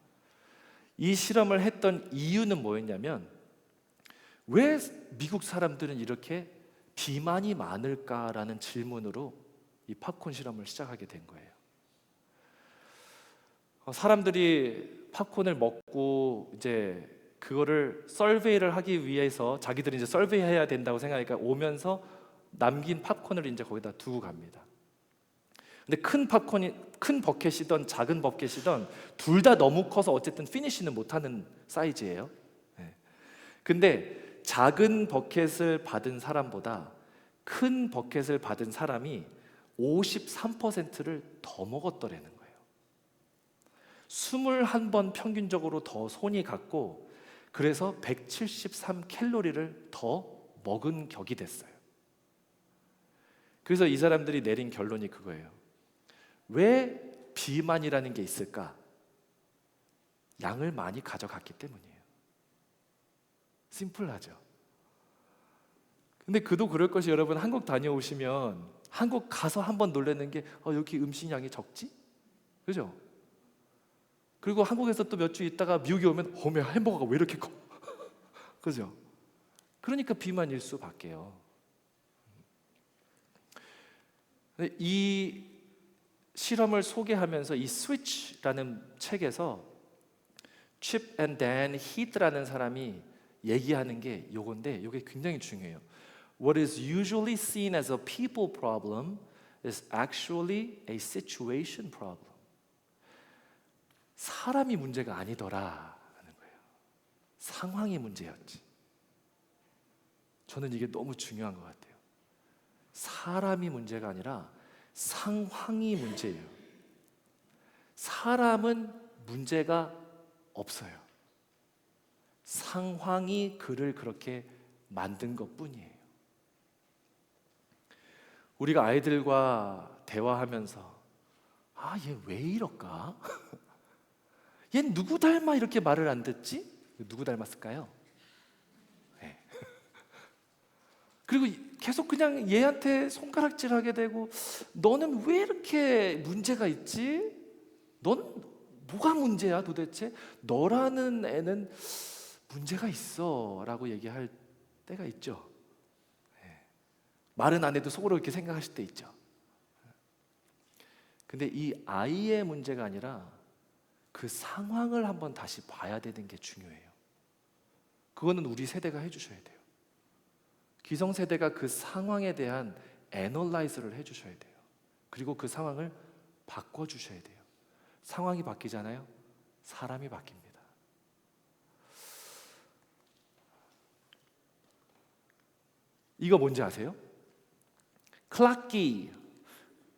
이 실험을 했던 이유는 뭐였냐면, 왜 미국 사람들은 이렇게 비만이 많을까라는 질문으로 이 팝콘 실험을 시작하게 된 거예요. 사람들이 팝콘을 먹고 이제 그거를 설베이를 하기 위해서 자기들이 이제 설베이 해야 된다고 생각하니까 오면서 남긴 팝콘을 이제 거기다 두고 갑니다. 근데 큰 버켓이든 작은 버켓이든 둘 다 너무 커서 어쨌든 피니시는 못하는 사이즈예요. 근데 작은 버켓을 받은 사람보다 큰 버켓을 받은 사람이 53%를 더 먹었더라는 거예요. 21번 평균적으로 더 손이 갔고, 그래서 173 캘로리를 더 먹은 격이 됐어요. 그래서 이 사람들이 내린 결론이 그거예요. 왜 비만이라는 게 있을까? 양을 많이 가져갔기 때문이에요. 심플하죠. 근데 그도 그럴 것이, 여러분 한국 다녀오시면 한국 가서 한번 놀라는 게 여기 음식 양이 적지? 그죠? 그리고 한국에서 또 몇 주 있다가 미국에 오면 어메 햄버거가 왜 이렇게 커? 그죠? 그러니까 비만일 수밖에요. 이 실험을 소개하면서 이 스위치라는 책에서 칩 앤 댄 히트라는 사람이 얘기하는 게 요건데, 이게 굉장히 중요해요. What is usually seen as a people problem is actually a situation problem. 사람이 문제가 아니더라 하는 거예요. 상황이 문제였지. 저는 이게 너무 중요한 것 같아요. 사람이 문제가 아니라 상황이 문제예요. 사람은 문제가 없어요. 상황이 그를 그렇게 만든 것뿐이에요. 우리가 아이들과 대화하면서 얘 왜 이럴까? 얘 누구 닮아 이렇게 말을 안 듣지? 누구 닮았을까요? 네. 그리고 계속 그냥 얘한테 손가락질하게 되고, 너는 왜 이렇게 문제가 있지? 넌 뭐가 문제야 도대체? 너라는 애는 문제가 있어 라고 얘기할 때가 있죠. 말은 안 해도 속으로 이렇게 생각하실 때 있죠. 근데 이 아이의 문제가 아니라 그 상황을 한번 다시 봐야 되는 게 중요해요. 그거는 우리 세대가 해주셔야 돼요. 기성세대가 그 상황에 대한 애널라이즈를 해주셔야 돼요. 그리고 그 상황을 바꿔주셔야 돼요. 상황이 바뀌잖아요. 사람이 바뀝니다. 이거 뭔지 아세요?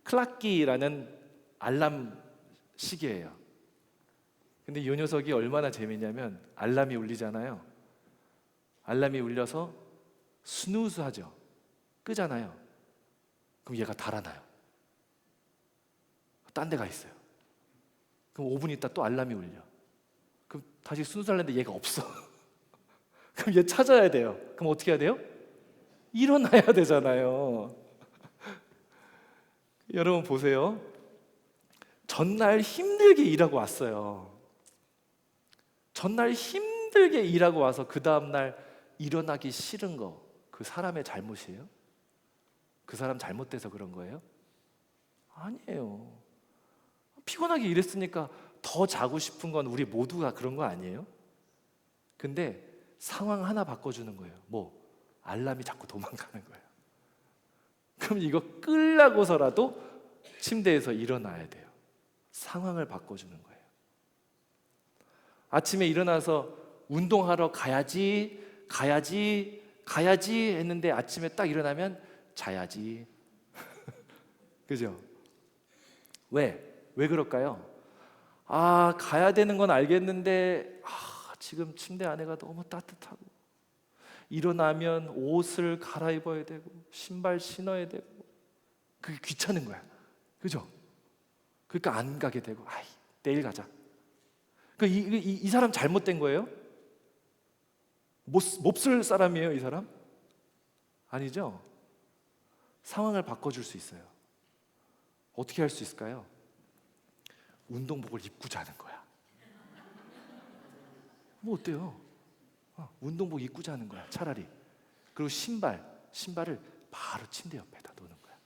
클락기라는 알람 시계예요. 근데 이 녀석이 얼마나 재밌냐면, 알람이 울리잖아요. 알람이 울려서 스누즈 하죠. 끄잖아요. 그럼 얘가 달아나요. 딴 데 가 있어요. 그럼 5분 있다 또 알람이 울려. 그럼 다시 스누즈 하려는데 얘가 없어. 그럼 얘 찾아야 돼요. 그럼 어떻게 해야 돼요? 일어나야 되잖아요. 여러분 보세요. 전날 힘들게 일하고 왔어요. 전날 힘들게 일하고 와서 그 다음날 일어나기 싫은 거, 그 사람의 잘못이에요? 그 사람 잘못돼서 그런 거예요? 아니에요. 피곤하게 일했으니까 더 자고 싶은 건 우리 모두가 그런 거 아니에요? 근데 상황 하나 바꿔주는 거예요. 뭐? 알람이 자꾸 도망가는 거예요. 그럼 이거 끌라고서라도 침대에서 일어나야 돼요. 상황을 바꿔주는 거예요. 아침에 일어나서 운동하러 가야지 했는데 아침에 딱 일어나면 자야지. 그죠? 왜 그럴까요? 가야 되는 건 알겠는데 지금 침대 안에가 너무 따뜻하고, 일어나면 옷을 갈아입어야 되고 신발 신어야 되고, 그게 귀찮은 거야. 그죠? 그러니까 안 가게 되고, 내일 가자. 그러니까 이 사람 잘못된 거예요? 몹쓸 사람이에요, 이 사람? 아니죠? 상황을 바꿔줄 수 있어요. 어떻게 할 수 있을까요? 운동복을 입고 자는 거야. 뭐 어때요? 운동복 입고 자는 거야, 차라리. 그리고 신발을 바로 침대 옆에다 놓는 거야.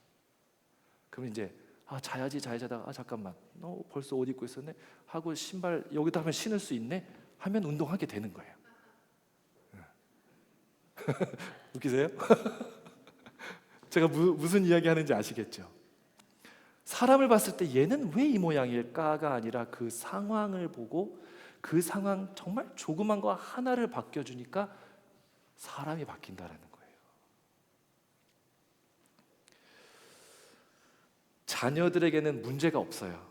그러면 이제 자야지 자다가 잠깐만, 너 벌써 옷 입고 있었네 하고 신발 여기다 하면 신을 수 있네 하면 운동하게 되는 거예요. 웃기세요? 제가 무슨 이야기 하는지 아시겠죠? 사람을 봤을 때 얘는 왜 이 모양일까가 아니라 그 상황을 보고 그 상황 정말 조그만 거 하나를 바뀌어주니까 사람이 바뀐다라는 거예요. 자녀들에게는 문제가 없어요.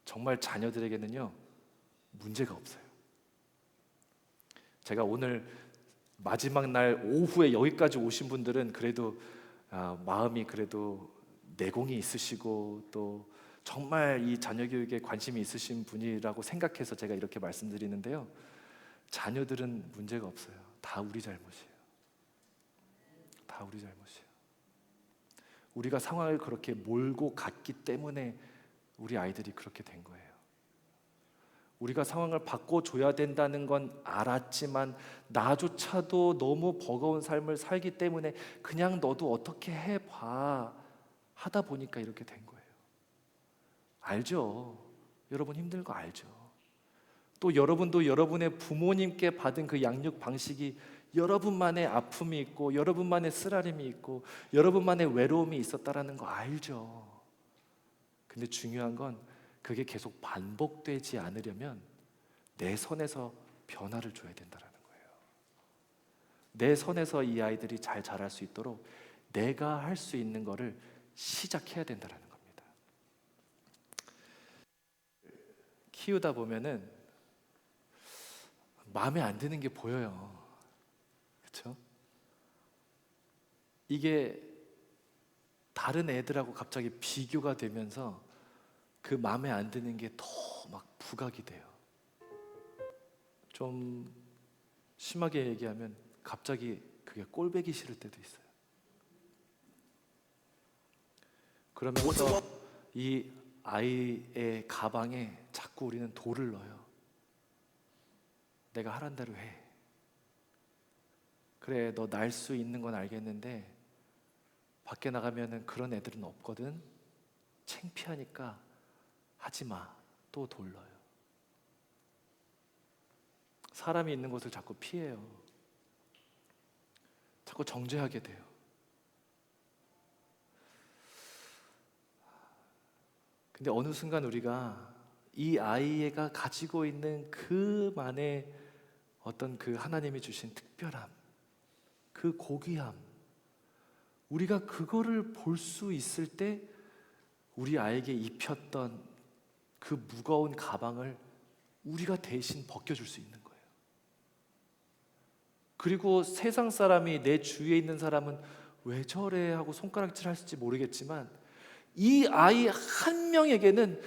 정말 자녀들에게는요, 문제가 없어요. 제가 오늘 마지막 날 오후에 여기까지 오신 분들은 그래도 마음이 그래도 내공이 있으시고 또 정말 이 자녀 교육에 관심이 있으신 분이라고 생각해서 제가 이렇게 말씀드리는데요. 자녀들은 문제가 없어요. 다 우리 잘못이에요. 다 우리 잘못이에요. 우리가 상황을 그렇게 몰고 갔기 때문에 우리 아이들이 그렇게 된 거예요. 우리가 상황을 바꿔줘야 된다는 건 알았지만 나조차도 너무 버거운 삶을 살기 때문에 그냥 너도 어떻게 해봐 하다 보니까 이렇게 된 거예요. 알죠? 여러분 힘든 거 알죠? 또 여러분도 여러분의 부모님께 받은 그 양육 방식이 여러분만의 아픔이 있고 여러분만의 쓰라림이 있고 여러분만의 외로움이 있었다라는 거 알죠? 근데 중요한 건 그게 계속 반복되지 않으려면 내 선에서 변화를 줘야 된다는 거예요. 내 선에서 이 아이들이 잘 자랄 수 있도록 내가 할 수 있는 거를 시작해야 된다는 겁니다. 키우다 보면은 마음에 안 드는 게 보여요. 그렇죠? 이게 다른 애들하고 갑자기 비교가 되면서 그 마음에 안 드는 게 더 막 부각이 돼요. 좀 심하게 얘기하면 갑자기 그게 꼴배기 싫을 때도 있어요. 그러면서 이 아이의 가방에 자꾸 우리는 돌을 넣어요. 내가 하란 대로 해. 그래, 너 날 수 있는 건 알겠는데 밖에 나가면은 그런 애들은 없거든. 창피하니까 하지 마. 또 돌려요. 사람이 있는 곳을 자꾸 피해요. 자꾸 정죄하게 돼요. 근데 어느 순간 우리가 이 아이가 가지고 있는 그만의 어떤 그 하나님이 주신 특별함, 그 고귀함, 우리가 그거를 볼 수 있을 때 우리 아이에게 입혔던 그 무거운 가방을 우리가 대신 벗겨줄 수 있는 거예요. 그리고 세상 사람이 내 주위에 있는 사람은 왜 저래 하고 손가락질 할지 모르겠지만 이 아이 한 명에게는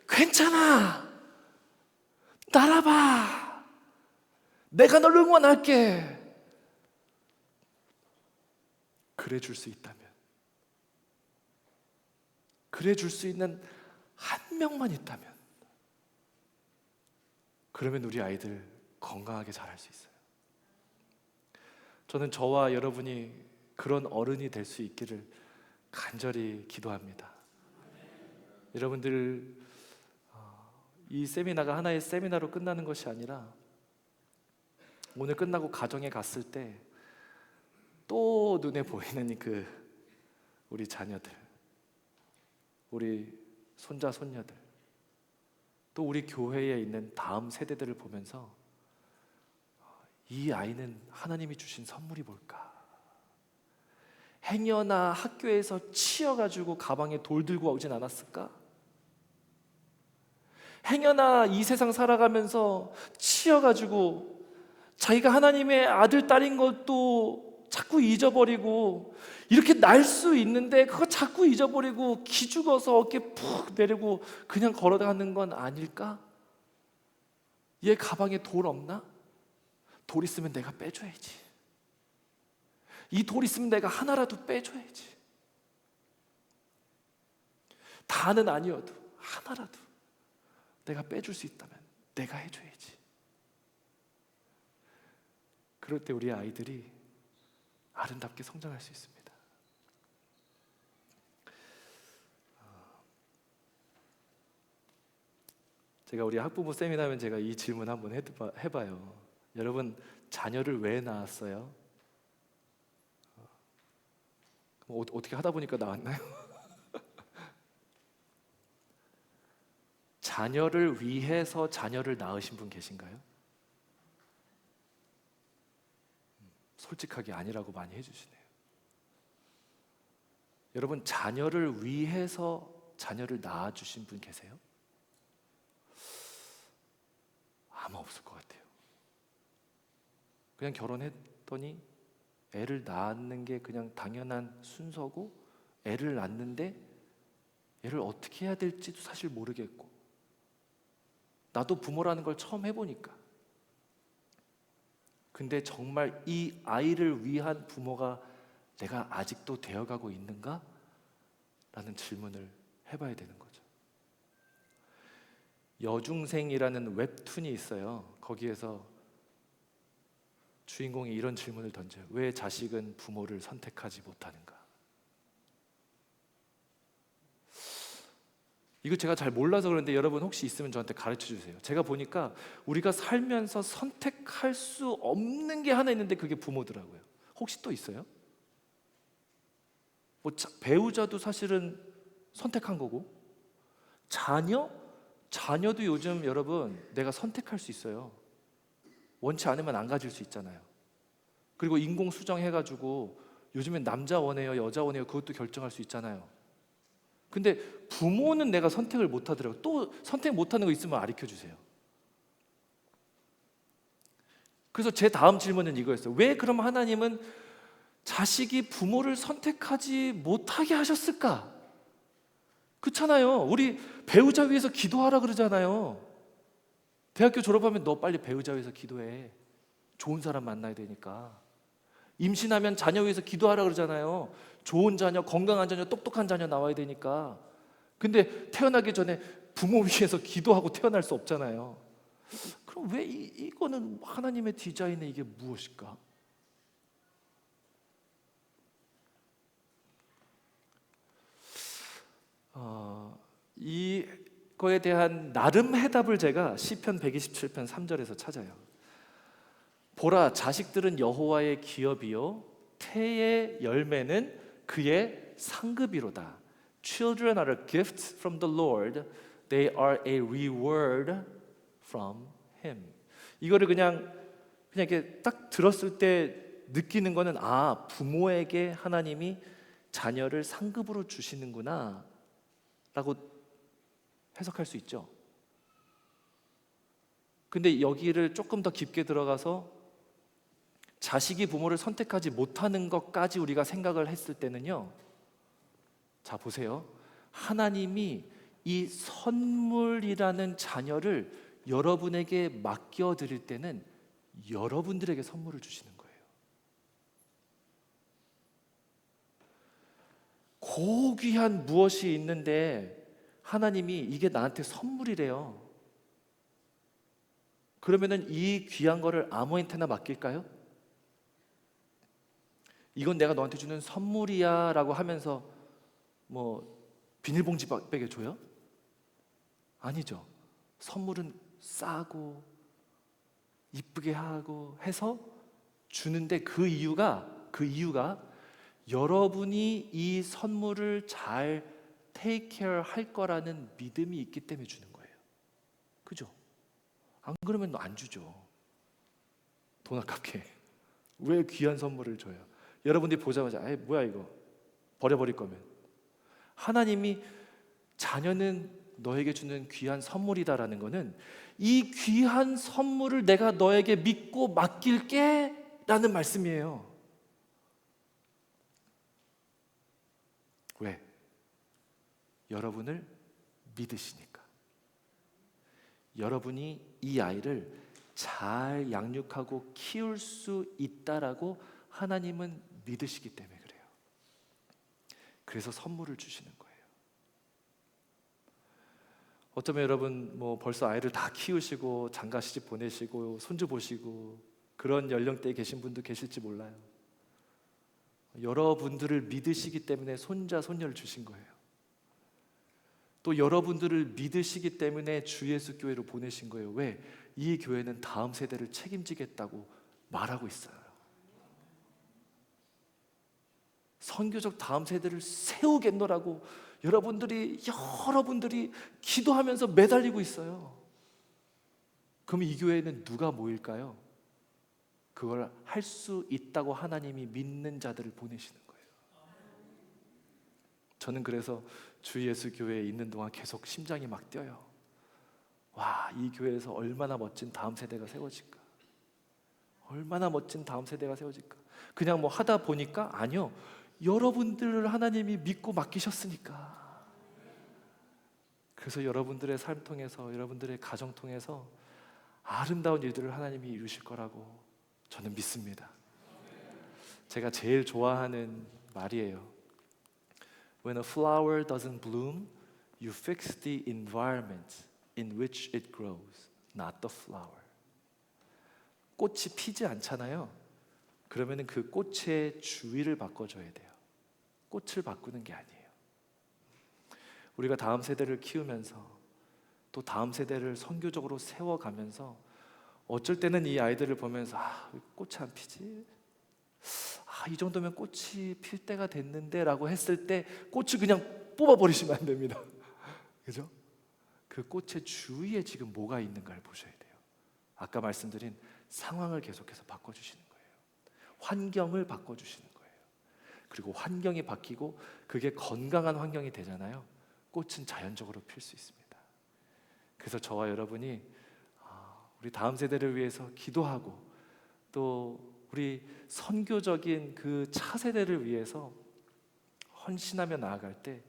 괜찮아, 날아봐, 내가 널 응원할게, 그래 줄 수 있다면, 그래 줄 수 있는 한 명만 있다면, 그러면 우리 아이들 건강하게 자랄 수 있어요. 저는 저와 여러분이 그런 어른이 될 수 있기를 간절히 기도합니다. 여러분들, 이 세미나가 하나의 세미나로 끝나는 것이 아니라 오늘 끝나고 가정에 갔을 때 또 눈에 보이는 그 우리 자녀들, 우리 손자 손녀들, 또 우리 교회에 있는 다음 세대들을 보면서 이 아이는 하나님이 주신 선물이 뭘까? 행여나 학교에서 치여가지고 가방에 돌 들고 오진 않았을까? 행여나 이 세상 살아가면서 치여가지고 자기가 하나님의 아들, 딸인 것도 자꾸 잊어버리고 이렇게 날 수 있는데 그거 자꾸 잊어버리고 기죽어서 어깨 푹 내리고 그냥 걸어가는 건 아닐까? 얘 가방에 돌 없나? 돌 있으면 내가 빼줘야지. 이 돌 있으면 내가 하나라도 빼줘야지. 다는 아니어도 하나라도 내가 빼줄 수 있다면 내가 해줘야지. 그럴 때 우리 아이들이 아름답게 성장할 수 있습니다. 제가 우리 학부모 세미나면 제가 이 질문 한번 해봐요. 여러분, 자녀를 왜 낳았어요? 어떻게 하다 보니까 나왔나요? 자녀를 위해서 자녀를 낳으신 분 계신가요? 솔직하게 아니라고 많이 해주시네요. 여러분, 자녀를 위해서 자녀를 낳아주신 분 계세요? 아마 없을 것 같아요. 그냥 결혼했더니 애를 낳는 게 그냥 당연한 순서고, 애를 낳는데 애를 어떻게 해야 될지도 사실 모르겠고, 나도 부모라는 걸 처음 해보니까, 근데 정말 이 아이를 위한 부모가 내가 아직도 되어가고 있는가? 라는 질문을 해봐야 되는 거죠. 여중생이라는 웹툰이 있어요. 거기에서 주인공이 이런 질문을 던져요. 왜 자식은 부모를 선택하지 못하는가? 이거 제가 잘 몰라서 그런데 여러분 혹시 있으면 저한테 가르쳐 주세요. 제가 보니까 우리가 살면서 선택할 수 없는 게 하나 있는데 그게 부모더라고요. 혹시 또 있어요? 배우자도 사실은 선택한 거고, 자녀도 요즘 여러분 내가 선택할 수 있어요. 원치 않으면 안 가질 수 있잖아요. 그리고 인공수정 해가지고 요즘엔 남자 원해요, 여자 원해요, 그것도 결정할 수 있잖아요. 근데 부모는 내가 선택을 못 하더라고요. 또 선택 못 하는 거 있으면 가르쳐 주세요. 그래서 제 다음 질문은 이거였어요. 왜 그럼 하나님은 자식이 부모를 선택하지 못하게 하셨을까? 그렇잖아요. 우리 배우자 위해서 기도하라 그러잖아요. 대학교 졸업하면 너 빨리 배우자 위해서 기도해. 좋은 사람 만나야 되니까. 임신하면 자녀 위해서 기도하라 그러잖아요. 좋은 자녀, 건강한 자녀, 똑똑한 자녀 나와야 되니까. 근데 태어나기 전에 부모 위해서 기도하고 태어날 수 없잖아요. 그럼 왜 이거는 하나님의 디자인에 이게 무엇일까? 이거에 대한 나름 해답을 제가 시편 127편 3절에서 찾아요. 보라, 자식들은 여호와의 기업이요 태의 열매는 그의 상급이로다. Children are a gift from the Lord. They are a reward from Him. 이거를 그냥 이렇게 딱 들었을 때 느끼는 거는, 아, 부모에게 하나님이 자녀를 상급으로 주시는구나 라고 해석할 수 있죠. 근데 여기를 조금 더 깊게 들어가서 자식이 부모를 선택하지 못하는 것까지 우리가 생각을 했을 때는요, 자 보세요. 하나님이 이 선물이라는 자녀를 여러분에게 맡겨드릴 때는 여러분들에게 선물을 주시는 거예요. 고귀한 무엇이 있는데 하나님이 이게 나한테 선물이래요. 그러면은 이 귀한 거를 아무한테나 맡길까요? 이건 내가 너한테 주는 선물이야 라고 하면서 뭐 비닐봉지백에 줘요? 아니죠. 선물은 싸고 이쁘게 하고 해서 주는데 그 이유가 여러분이 이 선물을 잘 take care 할 거라는 믿음이 있기 때문에 주는 거예요. 그죠? 안 그러면 안 주죠. 돈 아깝게. 왜 귀한 선물을 줘요? 여러분들이 보자마자 아이 뭐야 이거 버려버릴 거면. 하나님이 자녀는 너에게 주는 귀한 선물이다라는 거는 이 귀한 선물을 내가 너에게 믿고 맡길게 라는 말씀이에요. 왜? 여러분을 믿으시니까. 여러분이 이 아이를 잘 양육하고 키울 수 있다라고 하나님은 믿으시기 때문에 그래요. 그래서 선물을 주시는 거예요. 어쩌면 여러분 뭐 벌써 아이를 다 키우시고 장가 시집 보내시고 손주 보시고 그런 연령대에 계신 분도 계실지 몰라요. 여러분들을 믿으시기 때문에 손자 손녀를 주신 거예요. 또 여러분들을 믿으시기 때문에 주 예수 교회로 보내신 거예요. 왜? 이 교회는 다음 세대를 책임지겠다고 말하고 있어요. 선교적 다음 세대를 세우겠노라고 여러분들이 기도하면서 매달리고 있어요. 그럼 이 교회는 누가 모일까요? 그걸 할 수 있다고 하나님이 믿는 자들을 보내시는 거예요. 저는 그래서 주 예수 교회에 있는 동안 계속 심장이 막 뛰어요. 와, 이 교회에서 얼마나 멋진 다음 세대가 세워질까? 얼마나 멋진 다음 세대가 세워질까? 그냥 뭐 하다 보니까? 아니요, 여러분들을 하나님이 믿고 맡기셨으니까. 그래서 여러분들의 삶 통해서, 여러분들의 가정 통해서 아름다운 일들을 하나님이 이루실 거라고 저는 믿습니다. 제가 제일 좋아하는 말이에요. When a flower doesn't bloom, you fix the environment in which it grows, not the flower. 꽃이 피지 않잖아요. 그러면은 그 꽃의 주위를 바꿔줘야 돼요. 꽃을 바꾸는 게 아니에요. 우리가 다음 세대를 키우면서 또 다음 세대를 선교적으로 세워가면서 어쩔 때는 이 아이들을 보면서 왜 꽃이 안 피지? 이 정도면 꽃이 필 때가 됐는데 라고 했을 때 꽃을 그냥 뽑아버리시면 안 됩니다. 그죠? 그 꽃의 주위에 지금 뭐가 있는가를 보셔야 돼요. 아까 말씀드린 상황을 계속해서 바꿔주시는 거예요. 환경을 바꿔주시는 거예요. 그리고 환경이 바뀌고 그게 건강한 환경이 되잖아요. 꽃은 자연적으로 필 수 있습니다. 그래서 저와 여러분이 우리 다음 세대를 위해서 기도하고 또 우리 선교적인 그 차세대를 위해서 헌신하며 나아갈 때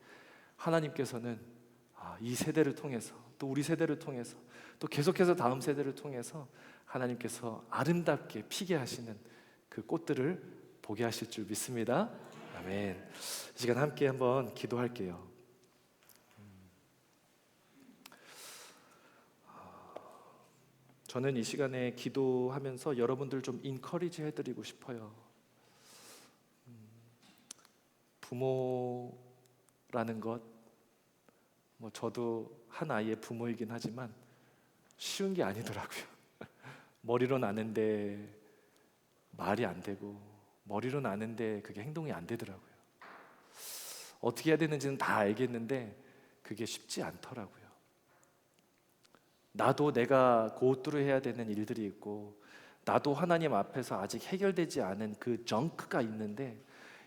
하나님께서는 이 세대를 통해서 또 우리 세대를 통해서 또 계속해서 다음 세대를 통해서 하나님께서 아름답게 피게 하시는 그 꽃들을 보게 하실 줄 믿습니다. 아멘. 이 시간 함께 한번 기도할게요. 저는 이 시간에 기도하면서 여러분들 좀 인커리지 해드리고 싶어요. 부모라는 것, 저도 한 아이의 부모이긴 하지만 쉬운 게 아니더라고요. 머리로는 아는데 말이 안 되고, 머리로는 아는데 그게 행동이 안 되더라고요. 어떻게 해야 되는지는 다 알겠는데 그게 쉽지 않더라고요. 나도 내가 고투를 해야 되는 일들이 있고, 나도 하나님 앞에서 아직 해결되지 않은 그 정크가 있는데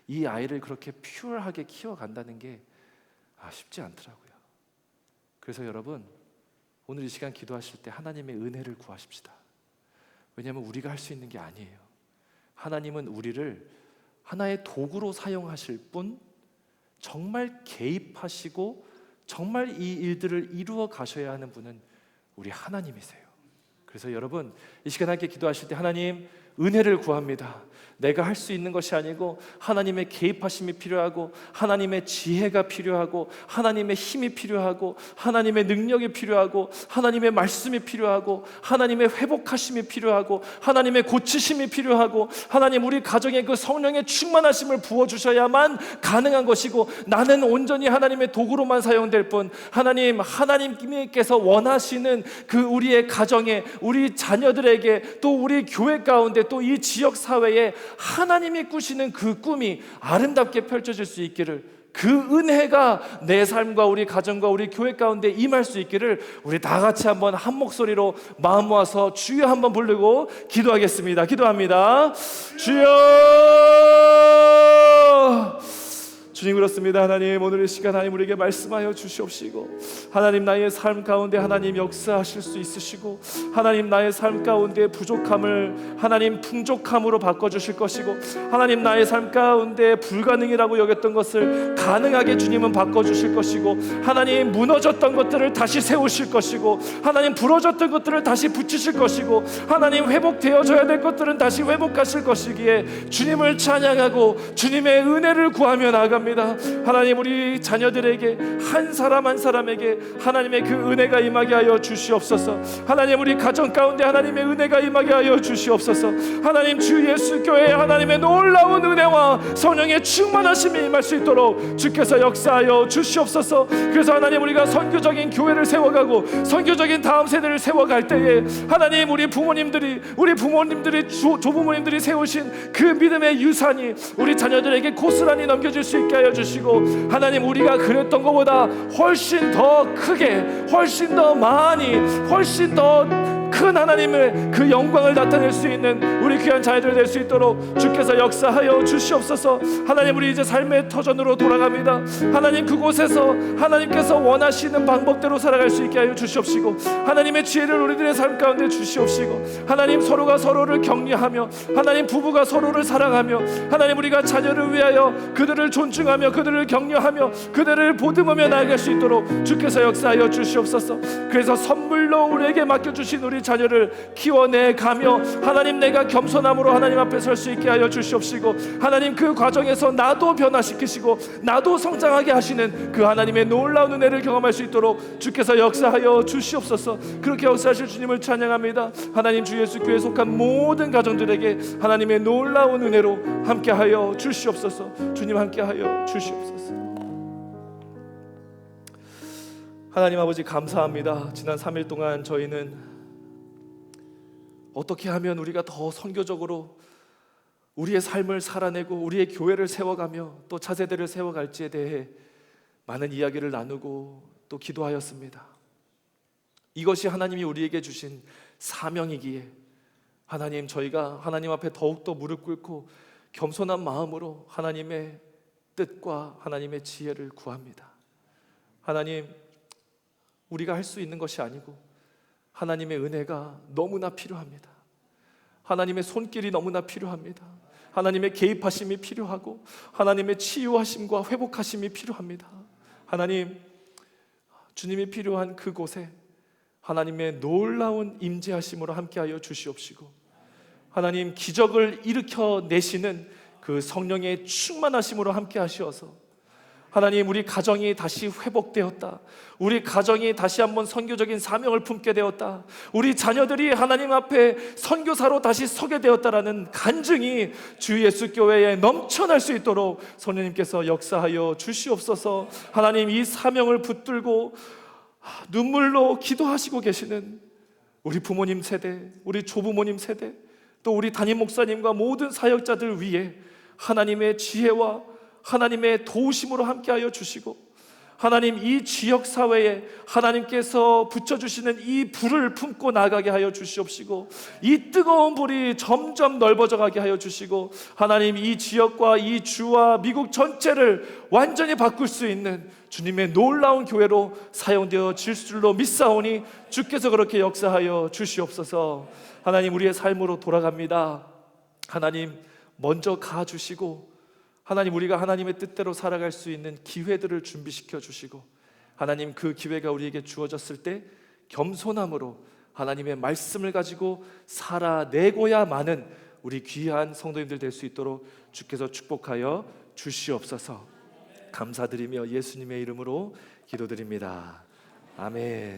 이 아이를 그렇게 퓨어하게 키워간다는 게 쉽지 않더라고요. 그래서 여러분, 오늘 이 시간 기도하실 때 하나님의 은혜를 구하십시다. 왜냐하면 우리가 할 수 있는 게 아니에요. 하나님은 우리를 하나의 도구로 사용하실 뿐, 정말 개입하시고 정말 이 일들을 이루어 가셔야 하는 분은 우리 하나님이세요. 그래서 여러분, 이 시간 함께 기도하실 때 하나님 은혜를 구합니다. 내가 할 수 있는 것이 아니고 하나님의 개입하심이 필요하고, 하나님의 지혜가 필요하고, 하나님의 힘이 필요하고, 하나님의 능력이 필요하고, 하나님의 말씀이 필요하고, 하나님의 회복하심이 필요하고, 하나님의 고치심이 필요하고, 하나님 우리 가정에 그 성령의 충만하심을 부어주셔야만 가능한 것이고, 나는 온전히 하나님의 도구로만 사용될 뿐, 하나님께서 원하시는 그 우리의 가정에, 우리 자녀들에게, 또 우리 교회 가운데, 또 이 지역 사회에 하나님이 꾸시는 그 꿈이 아름답게 펼쳐질 수 있기를, 그 은혜가 내 삶과 우리 가정과 우리 교회 가운데 임할 수 있기를 우리 다 같이 한번 한 목소리로 마음 모아서 주여 한번 부르고 기도하겠습니다. 기도합니다. 주여! 주님, 그렇습니다. 하나님, 오늘 이 시간 하나님 우리에게 말씀하여 주시옵시고, 하나님 나의 삶 가운데 하나님 역사하실 수 있으시고, 하나님 나의 삶 가운데 부족함을 하나님 풍족함으로 바꿔주실 것이고, 하나님 나의 삶 가운데 불가능이라고 여겼던 것을 가능하게 주님은 바꿔주실 것이고, 하나님 무너졌던 것들을 다시 세우실 것이고, 하나님 부러졌던 것들을 다시 붙이실 것이고, 하나님 회복되어져야 될 것들은 다시 회복하실 것이기에 주님을 찬양하고 주님의 은혜를 구하며 나아갑니다. 하나님 우리 자녀들에게 한 사람 한 사람에게 하나님의 그 은혜가 임하게 하여 주시옵소서. 하나님 우리 가정 가운데 하나님의 은혜가 임하게 하여 주시옵소서. 하나님 주 예수 교회에 하나님의 놀라운 은혜와 성령의 충만하심이 임할 수 있도록 주께서 역사하여 주시옵소서. 그래서 하나님 우리가 선교적인 교회를 세워가고 선교적인 다음 세대를 세워갈 때에 하나님 우리 부모님들이 조부모님들이 세우신 그 믿음의 유산이 우리 자녀들에게 고스란히 넘겨질 수 있게 하여 주시고, 하나님 우리가 그랬던 것보다 훨씬 더 크게, 훨씬 더 많이, 훨씬 더 큰 하나님의 그 영광을 나타낼 수 있는 우리 귀한 자녀들 될 수 있도록 주께서 역사하여 주시옵소서. 하나님, 우리 이제 삶의 터전으로 돌아갑니다. 하나님, 그곳에서 하나님께서 원하시는 방법대로 살아갈 수 있게 하여 주시옵시고, 하나님의 지혜를 우리들의 삶 가운데 주시옵시고, 하나님, 서로가 서로를 격려하며, 하나님, 부부가 서로를 사랑하며, 하나님, 우리가 자녀를 위하여 그들을 존중하며 그들을 격려하며 그들을 보듬으며 나아갈 수 있도록 주께서 역사하여 주시옵소서. 그래서 선물로 우리에게 맡겨주신 우리 자녀를 키워내 가며, 하나님, 내가 겸손함으로 하나님 앞에 설 수 있게 하여 주시옵시고, 하나님, 그 과정에서 나도 변화시키시고 나도 성장하게 하시는 그 하나님의 놀라운 은혜를 경험할 수 있도록 주께서 역사하여 주시옵소서. 그렇게 역사하실 주님을 찬양합니다. 하나님, 주 예수 교회에 속한 모든 가정들에게 하나님의 놀라운 은혜로 함께하여 주시옵소서. 주님, 함께하여 주시옵소서. 하나님 아버지, 감사합니다. 지난 3일 동안 저희는 어떻게 하면 우리가 더 선교적으로 우리의 삶을 살아내고 우리의 교회를 세워가며 또 차세대를 세워갈지에 대해 많은 이야기를 나누고 또 기도하였습니다. 이것이 하나님이 우리에게 주신 사명이기에 하나님, 저희가 하나님 앞에 더욱더 무릎 꿇고 겸손한 마음으로 하나님의 뜻과 하나님의 지혜를 구합니다. 하나님, 우리가 할 수 있는 것이 아니고 하나님의 은혜가 너무나 필요합니다. 하나님의 손길이 너무나 필요합니다. 하나님의 개입하심이 필요하고 하나님의 치유하심과 회복하심이 필요합니다. 하나님, 주님이 필요한 그곳에 하나님의 놀라운 임재하심으로 함께하여 주시옵시고, 하나님, 기적을 일으켜 내시는 그 성령의 충만하심으로 함께 하시어서 하나님, 우리 가정이 다시 회복되었다, 우리 가정이 다시 한번 선교적인 사명을 품게 되었다, 우리 자녀들이 하나님 앞에 선교사로 다시 서게 되었다라는 간증이 주 예수 교회에 넘쳐날 수 있도록 성령님께서 역사하여 주시옵소서. 하나님, 이 사명을 붙들고 눈물로 기도하시고 계시는 우리 부모님 세대, 우리 조부모님 세대, 또 우리 담임 목사님과 모든 사역자들 위해 하나님의 지혜와 하나님의 도우심으로 함께하여 주시고, 하나님, 이 지역사회에 하나님께서 붙여주시는 이 불을 품고 나가게 하여 주시옵시고, 이 뜨거운 불이 점점 넓어져 가게 하여 주시고, 하나님, 이 지역과 이 주와 미국 전체를 완전히 바꿀 수 있는 주님의 놀라운 교회로 사용되어질 줄로 믿사오니 주께서 그렇게 역사하여 주시옵소서. 하나님, 우리의 삶으로 돌아갑니다. 하나님, 먼저 가주시고 하나님, 우리가 하나님의 뜻대로 살아갈 수 있는 기회들을 준비시켜 주시고, 하나님, 그 기회가 우리에게 주어졌을 때 겸손함으로 하나님의 말씀을 가지고 살아내고야마는 우리 귀한 성도님들 될 수 있도록 주께서 축복하여 주시옵소서. 감사드리며 예수님의 이름으로 기도드립니다. 아멘.